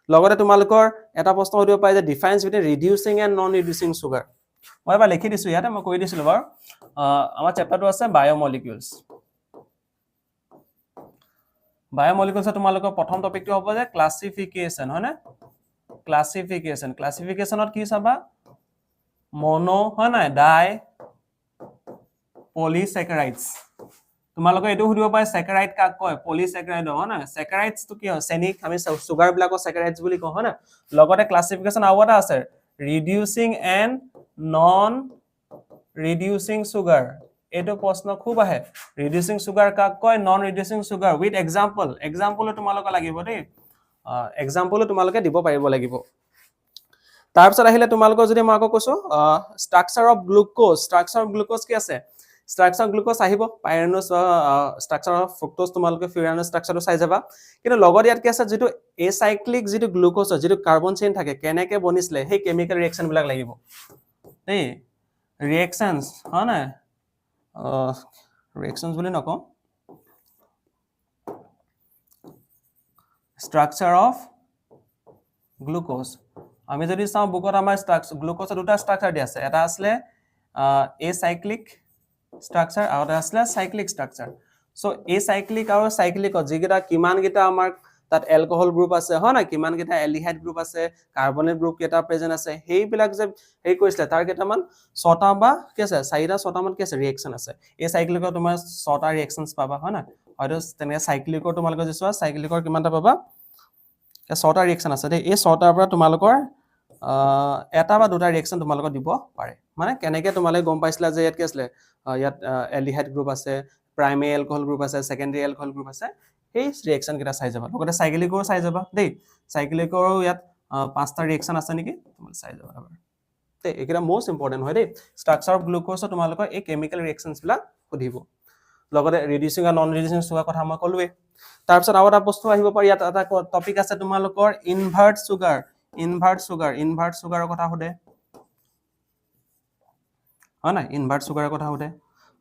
লগতে তোমালোকৰ এটা প্ৰশ্ন সুধিব পাৰে যে difference between reducing and non reducing sugar মই এবাৰ লিখি দিছো ইয়াতে মই কৈ দিছিলো বাৰু আমাৰ চেপ্টাৰটো আছে বায়োমলিকিউলছ বায়োমলিকিউলছ তোমালোকৰ প্ৰথম টপিকটো হ'ব যে ক্লাসিফিকেশন হয় না ক্লাসিফিকেশনত কি চাবা মনো হয় না ডাই পলিস্যাকাৰাইডছ তোমালোকে এটো সুধিব পাৰে স্যাকাৰাইড কাক কয় পলিস্যাকাৰাইড হয় না স্যাকাৰাইডছ তো কি হয় চেনিক আমি সুগাৰ বিলাকৰ স্যাকাৰাইডছ বুলি কওঁ হয় না লগতে ক্লাসিফিকেশন আৰু এটা আছে ৰিডিউসিং এণ্ড নন ৰিডিউসিং সুগাৰ এটো প্ৰশ্ন খুব আহে ৰিডিউসিং সুগাৰ কাক কয় non reducing sugar with example তোমালোকে লাগিব দেই এক্সাম্পল তোমালোকে দিব পাৰিব লাগিব তাৰ পিছত আহিলে তোমালোকৰ যদি মই আকৌ কৈছো স্ট্ৰাকচাৰ অফ গ্লুকোজ কি আছে স্ট্ৰাকচাৰ গ্লুকোজ আহিব পাইৰানোজ স্ট্ৰাকচাৰ অফ ফ্ৰুক্টোজ তোমালোকে ফিউৰানোজ স্ট্ৰাকচাৰটো চাই যাবা কিন্তু লগত ইয়াত কি আছে যেটো এসাইক্লিক যেটো গ্লুকোজ যেটো কাৰ্বন চেইন থাকে কেনেকে বনিছিলে সেই কেমিক্যাল ৰিঅ্যাকশন বিলাক লাগিব দেই ৰিঅ্যাকশনস হয় না ৰিঅ্যাকশনস বুলি নকওঁ স্ট্ৰাকচাৰ অফ গ্লুকোজ আমি যদি চাও বুকত আমাৰ গ্লুকোজৰ দুটা স্ট্ৰাকচাৰ দিয়া আছে এটা আছে এসাইক্লিক স্ট্ৰাকচাৰ আৰু এটা আছে সাইক্লিক স্ট্ৰাকচাৰ সো এসাইক্লিক আৰু সাইক্লিক যিকেইটা কিমান কেইটা আমাৰ তাত এলকহল গ্ৰুপ আছে হয় না কিমান কেইটা এলডিহাইড গ্ৰুপ আছে কাৰ্বনেট গ্ৰুপ কেইটা প্ৰেজেন্ট আছে সেইবিলাক যে হেই কৈছিলে তাৰ কেইটামান 6টা বা কি আছে 4টা 6টা মান কি আছে ৰিঅ্যাকশন আছে এসাইক্লিকৰ তোমাৰ 6টা ৰিঅ্যাকশনস পাবা হয় না হয়তো তেনে সাইক্লিকৰ তোমালোকে যে চোৱা সাইক্লিকৰ কিমানটা পাবা 6টা ৰিঅ্যাকশন আছে দেই এই 6টাৰ পৰা তোমালোকৰ এটা বা দুটা ৰিঅ্যাকশন তোমালোকক দিব পাৰে মানে কেনেকে তোমালোকে গম পাইছিলা যে ইয়াত কি আছে ইয়াত এলডিহাইড গ্ৰুপ আছে প্ৰাইমেৰী এলকহল গ্ৰুপ আছে সেকেন্ডাৰী এলকহল গ্ৰুপ আছে এই ৰিঅ্যাকশন কেইটা চাই যাবা লগতে সাইক্লিকৰ চাই যাবা দেই সাইক্লিকৰ ইয়াত 5টা ৰিঅ্যাকশন আছে নেকি তুমি চাই যাবা এবাৰ তে এইকেইটা মোস্ট ইম্পৰ্টেন্ট হয় দেই স্ট্ৰাকচাৰ অফ গ্লুকোজ তোমালোকৰ এই কেমিক্যাল ৰিঅ্যাকশনস বিলাক সুধিব লগতে ৰিডিউসিং আৰু নন ৰিডিউসিং সুগাৰ কথা মই ক'লোৱে তাৰ পিছত আৰু এটা বস্তু আহিব পাৰি ইয়াত এটা টপিক আছে তোমালোকৰ ইনভাৰ্ট সুগাৰৰ কথা সোধে হয় না ইনভাৰ্ট সুগাৰৰ কথা সোধে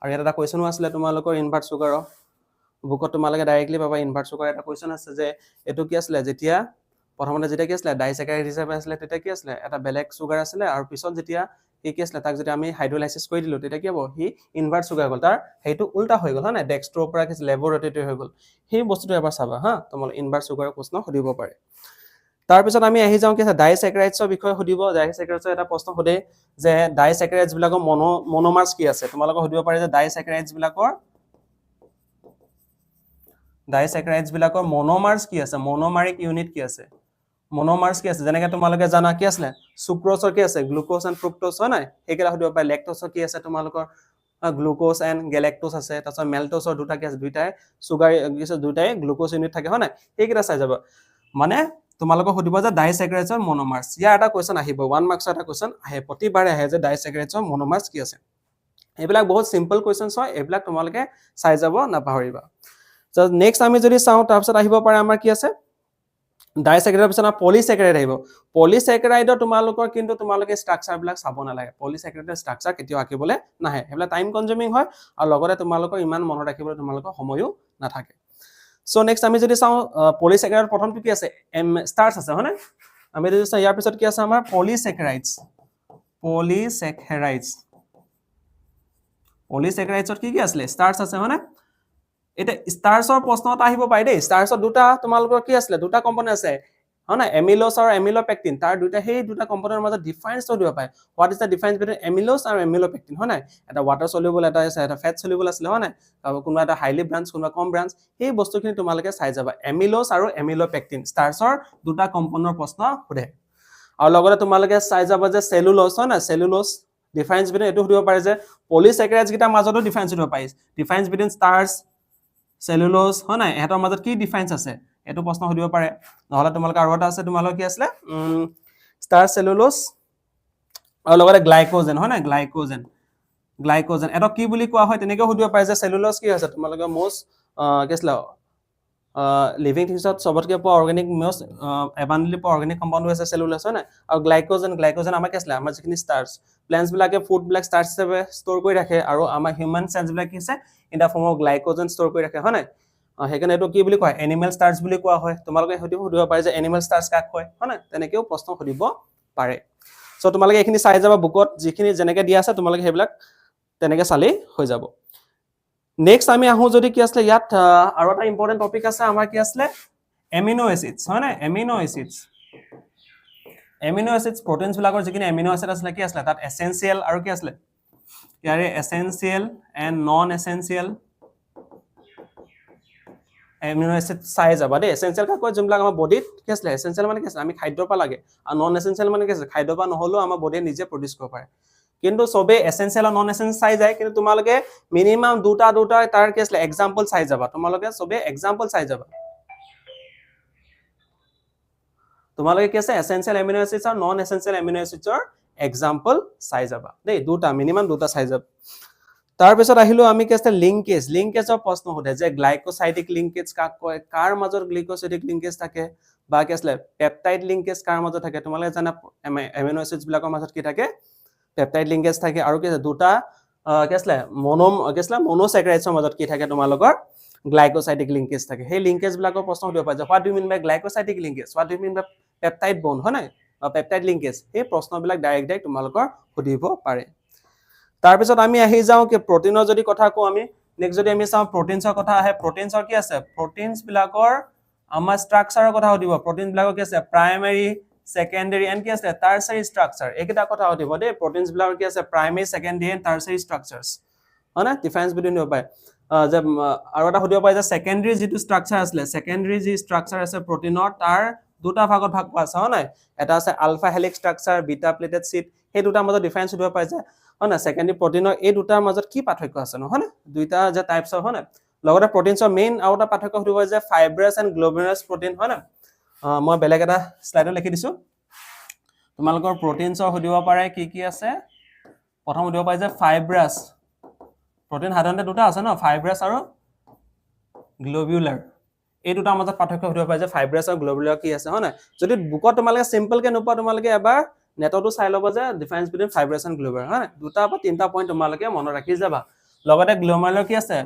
আৰু ইয়াত এটা কোৱেশ্চনো আছিলে তোমালোকৰ ইনভাৰ্ট সুগাৰৰ বুকত তোমালোকে ডাইৰেক্টলি পাবা ইনভাৰ্ট সুগাৰ এটা কোৱেশ্চন আছে যে এটো কি আছিলে যেতিয়া প্ৰথমতে যেতিয়া কি আছিলে ডাইস্যাকাৰাইড হিচাপে আছিলে তেতিয়া কি আছিলে এটা বেলেগ সুগাৰ আছিলে আৰু পিছত যেতিয়া কি আছিলে তাক যদি আমি হাইড্ৰোলাইসিস কৰি দিলো তেতিয়া কি হ'ব হি ইনভাৰ্ট সুগাৰ গল তাৰ হেইটো উল্টা হৈ গল হয় না ডেক্সট্ৰ পৰা কি লেবৰেটৰি হৈ গল সেই বস্তুটো এবাৰ চাবা হা তোমালোকে ইনভাৰ্ট সুগাৰৰ প্ৰশ্ন সুধিব পাৰে তাৰ পিছত আমি আহি যাওঁ কি আছে ডাইস্যাকাৰাইডছৰ বিষয়ে সুধিব ডাইস্যাকাৰাইডছৰ এটা প্ৰশ্ন সোধে যে ডাইস্যাকাৰাইডছ বিলাকৰ মনোমাৰ্স কি আছে তোমালোকে সুধিব পাৰে যে ডাইস্যাকাৰাইডছ বিলাকৰ মনোমাৰ্স কি আছে মনোমাৰিক ইউনিট কি আছে মনোমাৰ্স কি আছে যেনেকৈ তোমালোকে জানা কি আছে সুক্ৰোজৰ কি আছে গ্লুকোজ এণ্ড ফ্ৰুক্টোজ হয় নাই এইকেইটা সুধিব পাৰে লেক্টোজৰ কি আছে তোমালোকৰ গ্লুকোজ এণ্ড গেলেক্টোজ আছে তাৰপিছত মেল্টোজৰ দুটা কি আছে দুটাই সুগাৰ কিছু দুটাই গ্লুকোজ ইউনিট থাকে হয় নাই এইকেইটা চাই যাব মানে তোমালোকে সুধিব যে ডাইস্যাকাৰাইডছৰ মনোমাৰ্স ইয়াৰ এটা কোৱেশ্চন আহিব 1 মাৰ্কছৰ এটা কোৱেশ্চন আহে প্ৰতিবাৰে আহে যে ডাইস্যাকাৰাইডছৰ মনোমাৰ্স কি আছে এইবিলাক বহুত সিম্পল কোৱেশ্চনছ হয় এইবিলাক তোমালোকে চাই যাব নাপাহৰিবা সো নেক্সট আমি যদি চাও তাৰ পিছত আহিব পাৰে আমাৰ কি আছে ডাইস্যাকাৰাইডৰ পিছত পলিস্যাকাৰাইড আহিব পলিস্যাকাৰাইডৰ তোমালোকৰ কিন্তু তোমালোকে স্ট্ৰাকচাৰ বিলাক চাব নালাগে পলিস্যাকাৰাইডৰ স্ট্ৰাকচাৰ কেতিয়াও আঁকিবলৈ নাহে হেবলা টাইম কনজিউমিং হয় আৰু লগতে তোমালোকৰ ইমান মনত ৰাখিবলৈ তোমালোকৰ সময়ও নাথাকে সো নেক্সট আমি যদি চাও পলিস্যাকাৰাইড প্ৰথমটো কি আছে স্টাৰ্চ আছে হয় না আমি যদি চাও ইয়াৰ পিছত কি আছে আমাৰ পলিস্যাকাৰাইডছৰ কি আছে স্টাৰ্চ আছে হয় না এটা স্টাৰ্চৰ প্ৰশ্ন এটা আহিব পাৰে দেই স্টাৰ্চৰ দুটা তোমালোকৰ কি আছে দুটা কম্পোনেন্ট আছে হয় না এমিলোজ আৰু এমিলোপেক্টিন তাৰ দুটা সেই দুটা কম্পোনেন্টৰ মাজত ডিফাৰেন্স দিব পাৰে what is the difference between amylose আৰু এমিলোপেক্টিন হয় না এটা ওয়াটাৰ সলিউবল এটা আছে এটা ফেট সলিউবল আছে হয় না কোনবা এটা হাইলি ব্ৰাঞ্চ কোনবা কম ব্ৰাঞ্চ সেই বস্তুখিনি তোমালোকে চাই যাবা এমিলোজ আৰু এমিলোপেক্টিন স্টাৰ্চৰ দুটা কম্পোনেন্টৰ প্ৰশ্ন সোধে আৰু লগতে তোমালোকে চাই যাবা যে সেলুলোজ হয় না সেলুলোজ ডিফাৰেন্স বিটুইন এটো সুধিব পাৰে যে পলিস্যাকাৰাইডছ গিটা মাজতো ডিফাৰেন্স দিব পাৰে ডিফাৰেন্স বিটুইন স্টাৰ্চ সেলুলোজ হয় না এটাৰ মাজত কি ডিফাৰেন্স আছে এটো প্ৰশ্ন সুধিব পাৰে নহলে তোমালোকে আৰু এটা আছে তোমালোকে কি আছে স্টাৰ সেলুলোজ আৰু লগতে গ্লাইকোজেন হয় না গ্লাইকোজেন এটা কি বুলি কোৱা হয় তেনেকৈ সুধিব পাৰে যে সেলুলোজ কি আছে তোমালোকে মোস্ট কি আছে লিভিং থিংছত সবতকৈ পোৱা অৰ্গেনিক মোষ্ট এবাণ্ডেণ্টলি পোৱা অৰ্গেনিক কম্পাউণ্ড হৈছে চেলুলোজ হয় নাই আৰু গ্লাইকোজেন আমাৰ কি আছিলে আমাৰ যিখিনি ষ্টাৰ্চ প্লেণ্টছবিলাকে ফুডবিলাক ষ্টাৰ্চ হিচাপে ষ্ট'ৰ কৰি ৰাখে আৰু আমাৰ হিউমেন চেলছবিলাক কি আছে in the form of glycogen store কৰি ৰাখে হয় নাই সেইকাৰণে এইটো কি বুলি কয় এনিমেল ষ্টাৰ্চ বুলি কোৱা হয় তোমালোকে সুধিব পাৰে যে এনিমেল ষ্টাৰ্চ কাক কয় হয় নাই তেনেকৈও প্ৰশ্ন সুধিব পাৰে চ' তোমালোকে এইখিনি চাই যাবা বুকত যিখিনি যেনেকৈ দিয়া আছে তোমালোকে সেইবিলাক তেনেকৈ চালেই হৈ যাব নেক্সট আমি আহোঁ যদি কি আছিলে ইয়াত আৰু এটা ইম্পৰ্টেণ্ট টপিক আছে আমাৰ কি আছিলে এমিনো এচিডছ হয় নাই এমিনো এচিডছ প্ৰটিনছবিলাকৰ যিখিনি এমিনো এচিড আছিলে কি আছিলে তাত এছেঞ্চিয়েল আৰু কি আছিলে ইয়াৰে essential and non essential amino acid চাই যাবা দেই এছেঞ্চিয়েল কাক কয় যোনবিলাক আমাৰ বডিত কি আছিলে এছেঞ্চিয়েল মানে কি আছিলে আমি খাদ্যৰ পৰা লাগে আৰু নন এছেঞ্চিয়েল মানে কি আছিলে খাদ্যৰ পৰা নহ'লেও আমাৰ বডিয়ে নিজে প্ৰডিউচ কৰিব পাৰে কিন্তু সবে এছেঞ্চিয়েল আৰু নন এছেঞ্চিয়েল চাই যায় কিন্তু তোমালোকে মিনিমাম দুটা তাৰ কি আছিলে এক্সাম্পল চাই যাবা তোমালোকে সবে এক্সাম্পল চাই যাবা তোমালোকে কি আছে এছেঞ্চিয়েল এমিনো এচিডছ আৰু নন এছেঞ্চিয়েল এমিনো এচিডছৰ এক্সাম্পল চাই যাবা দেই মিনিমাম দুটা চাই যাবা তাৰপিছত আহিলো আমি কি আছে লিংকেজৰ প্ৰশ্ন সোধে যে গ্লাইকোসাইডিক লিংকেজ কাক কয় কাৰ মাজত গ্লাইকোসাইডিক লিংকেজ থাকে বা কি আছে পেপটাইড লিংকেজ কাৰ মাজত থাকে তোমালোকে জানা এমিনো এচিডছ বিলাকৰ মাজত কি থাকে পেপটাইড লিংকেজ থাকে আৰু কি আছে দুটা কি আছে মনোস্যাকাৰাইডছৰ মাজত কি থাকে তোমালোকৰ গ্লাইকোসাইডিক লিংকেজ থাকে সেই লিংকেজ বিলাকৰ প্ৰশ্ন সুধিব পাৰে what do you mean by glycosidic linkage what do you mean by peptide bond হয় নাই পেপটাইড লিংকেজ সেই প্ৰশ্নবিলাক ডাইৰেক্ট তোমালোকৰ সুধিব পাৰে তাৰপিছত আমি আহি যাওঁ কি প্ৰটিনৰ যদি কথা কওঁ আমি নেক্সট যদি আমি চাওঁ প্ৰটিনছৰ কথা আহে প্ৰটিনছৰ কি আছে প্ৰটিনছ বিলাকৰ আমাৰ ষ্ট্ৰাকচাৰৰ কথা সুধিব প্ৰটিন বিলাকৰ কি আছে প্ৰাইমেৰী সেকেন্ডাৰী এণ্ড কি আছে টাৰ্চাৰী ষ্ট্ৰাকচাৰ এইকেইটা কথা সুধিব দেই প্ৰটিনছ বিলাকৰ কি আছে প্ৰাইমেৰী সেকেন্ডাৰী এণ্ড টাৰ্চাৰী ষ্ট্ৰাকচাৰ্ছ হয় না ডিফাৰেন্স বিটুইন দিব পাৰে যে আৰু এটা সুধিব পাৰে যে সেকেন্ডাৰী যিটো ষ্ট্ৰাকচাৰ আছিলে সেকেন্ডাৰী যি ষ্ট্ৰাকচাৰ আছে প্ৰটিনৰ তাৰ দুটা ভাগত ভাগ পোৱা আছে হয় নাই এটা আছে alpha helix structure beta pleated sheet সেই দুটাৰ মাজত ডিফাৰেন্স সুধিব পাৰে যে হয় না সেকেন্ডাৰী প্ৰটিনৰ এই দুটাৰ মাজত কি পাৰ্থক্য আছে নহয় না দুইটা যে টাইপছৰ হয় না লগতে প্ৰটিনছৰ মেইন আৰু এটা পাৰ্থক্য সুধিব যে ফাইব্ৰাছ এণ্ড গ্লোবুলাছ প্ৰটিন হয় না মই বেলেগ এটা স্লাইডত লিখি দিছো তোমালোকৰ প্ৰটিনছৰ সুধিব পাৰে কি আছে প্ৰথম সুধিব পাৰে যে ফাইব্ৰাছ প্ৰটিন সাধাৰণতে দুটা আছে ন ফাইব্ৰাছ আৰু গ্লোবুলাৰ এই দুটাৰ মাজত পাৰ্থক্য সুধিব পাৰে যে ফাইব্ৰাছ আৰু গ্লোবুলাৰ কি আছে হয় না যদি বুকত তোমালোকে সিম্পলকে নোপোৱা তোমালোকে এবাৰ নেটতো চাই ল'ব যে ডিফাৰেন্স বিটুইন ফাইব্ৰাছ এণ্ড গ্লোবুলাৰ হয় দুটা বা তিনিটা পইণ্ট তোমালোকে মনত ৰাখি যাবা লগতে গ্লোবুলাৰ কি আছে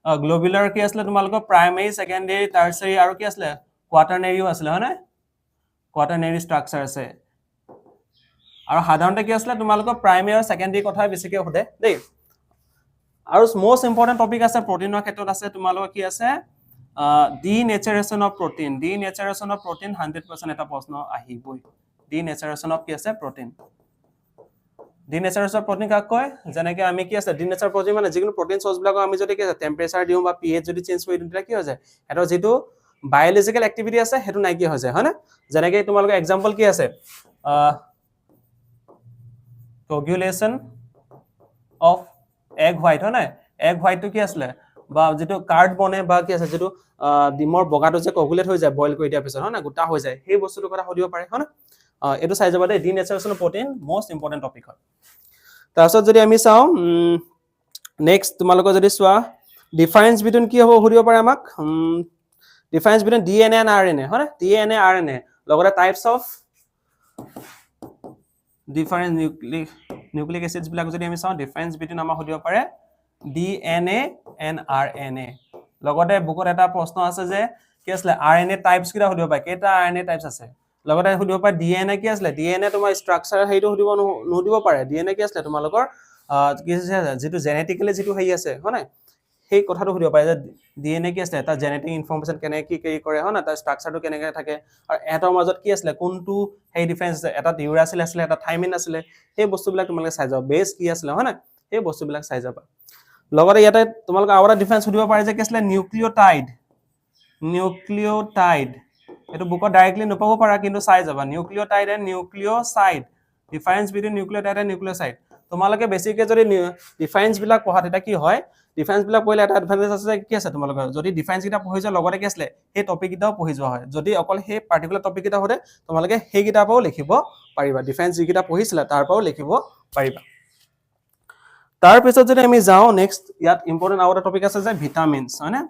গ্লোবুলাৰ কি আছিলে তোমালোকৰ প্ৰাইমেৰী সেকেন্ডাৰী টাৰ্চাৰী আৰু কি আছিলে কোৱাটাৰনেৰীও আছিলে হয় না কোৱাটাৰনেৰী ষ্ট্ৰাকচাৰ আছে আৰু সাধাৰণতে কি আছিলে তোমালোকৰ প্ৰাইমেৰী আৰু সেকেন্ডাৰী কথা বেছিকৈ সোধে দেই আৰু মোষ্ট ইম্পৰ্টেণ্ট টপিক আছে প্ৰটিনৰ ক্ষেত্ৰত আছে তোমালোকৰ কি আছে ডিনেচাৰেশ্যন অফ প্ৰটিন 100% এটা প্ৰশ্ন আহিবই ডিনেচাৰেশ্যন অফ কি আছে প্ৰটিন ডিনেচাৰেশ্যন অফ প্ৰটিন কাক কয় যেনেকৈ আমি কি আছে ডিনেচাৰ প্ৰটিন মানে যিকোনো প্ৰটিন চ'ৰ্চবিলাকক আমি যদি কি আছে টেম্পাৰেচাৰ দিওঁ বা pH যদি চেঞ্জ কৰি দিওঁ তেতিয়া কি হৈ যায় এটা যিটো বায়োলজিক্যাল এক্টিভিটি আছে সেইটো নাইকিয়া হৈ যায় হয় না যেনেকৈ তোমালোকৰ এক্সাম্পল কি আছে কোগুলেশ্যন অফ এগ হোৱাইট হয় নাই এগ হোৱাইটটো কি আছিলে বা যিটো কাৰ্ড বনে বা কি আছে যিটো ডিমৰ বগাটো যে কোগুলেট হৈ যায় বইল কৰি দিয়াৰ পিছত হয় না গোটা হৈ যায় সেই বস্তুটোৰ কথা সুধিব পাৰে হয় না এইটো চাই যাবা দেই denaturation of protein most important topic হয় তাৰপিছত যদি আমি চাওঁ নেক্সট তোমালোকৰ যদি চোৱা ডিফাৰেন্স বিটুইন কি হ'ব সুধিব পাৰে আমাক difference between DNA and RNA হয় না DNA RNA লগতে types of different nucleic acids বিলাক যদি আমি চাওঁ ডিফাৰেন্স বিটুইন আমাক সুধিব পাৰে DNA এণ্ড RNA লগতে বুকত এটা প্ৰশ্ন আছে যে কি আছিলে RNA টাইপছ কিটা সুধিব পাৰে কেইটা RNA টাইপছ আছে লগতে সুধিব পাৰে DNA কি আছিলে DNA তোমাৰ ষ্ট্ৰাকচাৰ হেইটো সুধিব পাৰে DNA কি আছিলে তোমালোকৰ কি আছে যেটো জেনেটিক্যালি যেটো হেই আছে হয় না সেই কথাটো সুধিব পাৰে যে DNA কি আছে এটা জেনেটিক ইনফৰমেশন কেনে কি কৰে হয় না তাৰ ষ্ট্ৰাকচাৰটো কেনেকৈ থাকে আৰু এটাৰ মাজত কি আছিলে কোনটো হেই ডিফাৰেন্স আছে এটা ইউৰাচিল আছিলে এটা থাইমিন আছিলে সেই বস্তুবিলাক তোমালোকে চাই যাবা বেছ কি আছিলে হয় না সেই বস্তুবিলাক চাই যাবা লগতে ইয়াতে তোমালোকে আৰু এটা ডিফাৰেন্স সুধিব পাৰে যে কি আছিলে নিউক্লিওটাইড এটো বুকত ডাইৰেক্টলি নপাব পাৰা কিন্তু চাই যাবা nucleotide and nucleoside difference between nucleotide and nucleoside তোমালোকে বেছিকৈ যদি ডিফাৰেন্স বিলাক পঢ়া তেতিয়া কি হয় ডিফাৰেন্স বিলাক পঢ়িলে এটা এডভান্টেজ আছে কি আছে তোমালোকৰ যদি ডিফাৰেন্স কিটা পঢ়ি যোৱা লগতে কি আছিলে সেই টপিক কিটাও পঢ়ি যোৱা হয় যদি অকল সেই পাৰ্টিকুলাৰ টপিক কিটা হতে তোমালোকে সেই কিটাৰ পৰাও লিখিব পাৰিবা ডিফাৰেন্স যি কিটা পঢ়িছিলা তাৰ পৰাও লিখিব পাৰিবা তাৰ পিছত যদি আমি যাওঁ নেক্সট ইয়াত ইম্পৰ্টেন্ট আৰু এটা টপিক আছে যে ভিটামিনছ হয় না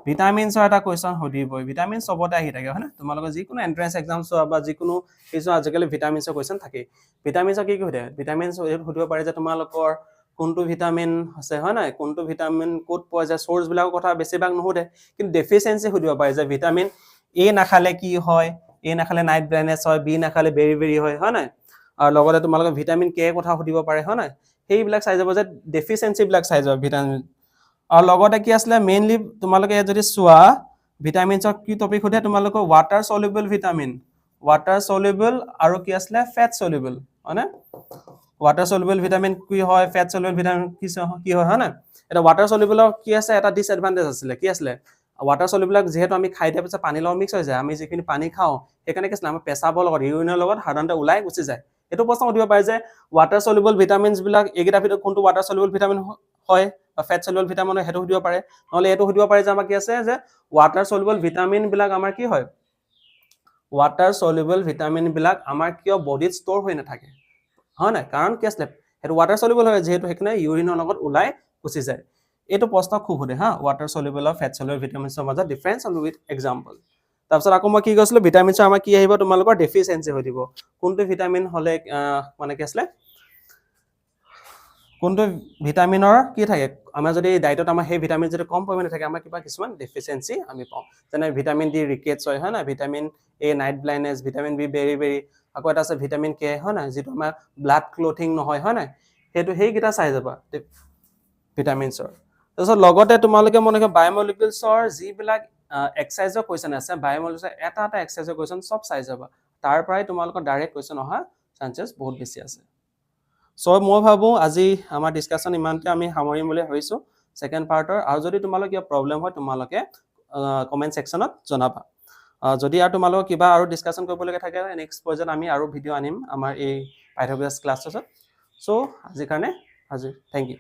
ভিটামিনছৰ এটা কুৱেশ্যন সুধিবই ভিটামিন চবতে আহি থাকে হয় না তোমালোকৰ যিকোনো এন্ট্ৰেন্স এক্সাম চোৱা বা যিকোনো কিছু আজিকালি ভিটামিনছৰ কুৱেশ্যন থাকে ভিটামিনছৰ কি সুধে ভিটামিনছ সুধিব পাৰে যে তোমালোকৰ কোনটো ভিটামিন আছে হয় নাই কোনটো ভিটামিন ক'ত পোৱা যায় সোৰ্স বিলাকৰ কথা বেছিভাগ নুসুধে কিন্তু ডেফিচিয়েন্সি সুধিব পাৰে যে ভিটামিন এ নাখালে কি হয় এ নাখালে নাইট ব্লাইণ্ডনেছ হয় বি নাখালে বেৰি হয় নাই আৰু লগতে তোমালোকৰ ভিটামিন কে কথা সুধিব পাৰে হয় নাই সেইবিলাক চাই যাব যে ডেফিচিয়েন্সি বিলাক চাই যাব ভিটামিন আৰু লগতে কি আছিলে মেইনলি তোমালোকে যদি চোৱা ভিটামিনছৰ কি টপিক সুধে তোমালোকৰ water soluble vitamin water soluble আৰু কি আছিলে ফেট সলিউবল হয়নে ওয়াটাৰ সলিউবল ভিটামিন কি হয় ফেট সলিউবল ভিটামিন কি হয় না এটা ওয়াটাৰ সলিউবলৰ কি আছে এটা ডিসএডভান্টেজ আছিলে কি আছিলে ওয়াটাৰ সলিউবলক যেহেতু আমি খাই দিয়া পিছত পানীৰ লগত মিক্স হৈ যায় আমি যিখিনি পানী খাওঁ সেইকাৰণে কি আছিলে আমাৰ পেছাবৰ লগত ইউৰিনৰ লগত সাধাৰণতে ওলাই গুচি যায় এইটো প্ৰশ্ন সুধিব পাৰে যে ওয়াটাৰ সলিউবল ভিটামিনছ বিলাক এইকেইটা ভিতৰত কোনটো ওয়াটাৰ সলিউবল ভিটামিন হয় বা ফেট সলিউবল ভিটামিন হেতু সুধিব পাৰে নহলে এটো সুধিব পাৰে যে আমাৰ কি আছে যে ওয়াটাৰ সলিউবল ভিটামিন বিলাক আমাৰ কি হয় ওয়াটাৰ সলিউবল ভিটামিন বিলাক আমাৰ কিয় বডিত ষ্টৰ হৈ নাথাকে হয় না কাৰণ কি আছে হেতু ওয়াটাৰ সলিউবল হয় যেহেতু হেকনে ইউৰিনৰ লগত ওলাই গুচি যায় এটো প্ৰশ্ন খুব সুধে হা ওয়াটাৰ সলিউবল আৰু ফেট সলিউবল ভিটামিনছৰ মাজত ডিফাৰেন্স আৰু উইথ এক্সাম্পল তাৰপিছত আকৌ মই কি কৈছিলো ভিটামিনছৰ আমাৰ কি আহিব তোমালোকৰ ডেফিচিয়েন্সি হৈ দিব কোনটো ভিটামিন হলে মানে কি আছিলে কোনটো ভিটামিনৰ কি থাকে আমাৰ যদি ডায়েটত আমাৰ সেই ভিটামিন যদি কম পৰিমাণে থাকে আমাৰ কিবা কিছুমান ডেফিচিয়েন্সি আমি পাওঁ যেনে ভিটামিন ডি ৰিকেটছ হয় না vitamin A night blindness vitamin B beriberi আকৌ এটা আছে ভিটামিন কে হয় না যেটো আমাৰ ব্লাড ক্লটিং নহয় হয় না হেতু হেইকিটা চাই যাবা ভিটামিনছৰ তাৰপিছত লগতে তোমালোকে মনে বায়োমলিকুলছৰ যিবিলাক এক্সাৰসাইজৰ কোৱেশ্চন আছে বায়োমলিকুলছৰ এটা এক্সাৰসাইজৰ কোৱেশ্চন সব চাই যাবা তাৰ পৰাই তোমালোকৰ ডাইৰেক্ট কোৱেশ্চন অহা চান্সেছ বহুত বেছি আছে সো মই ভাবো আজি আমাৰ ডিসকাশন ইমানতে আমি সামৰিম বুলি ভাবিছো সেকেন্ড পাৰ্টৰ আৰু যদি তোমালোকৰ কিবা প্ৰবলেম হয় তোমালোকে কমেন্ট সেকশনত জনাবা যদি আৰু তোমালোকৰ কিবা আৰু ডিসকাশন কৰিবলগা থাকে নেক্সট পৰ্যায়ত আমি আৰু ভিডিও আনিম আমাৰ এই পাইথাগোৰাছ ক্লাছছত সো আজি কাৰণে থ্যাংক ইউ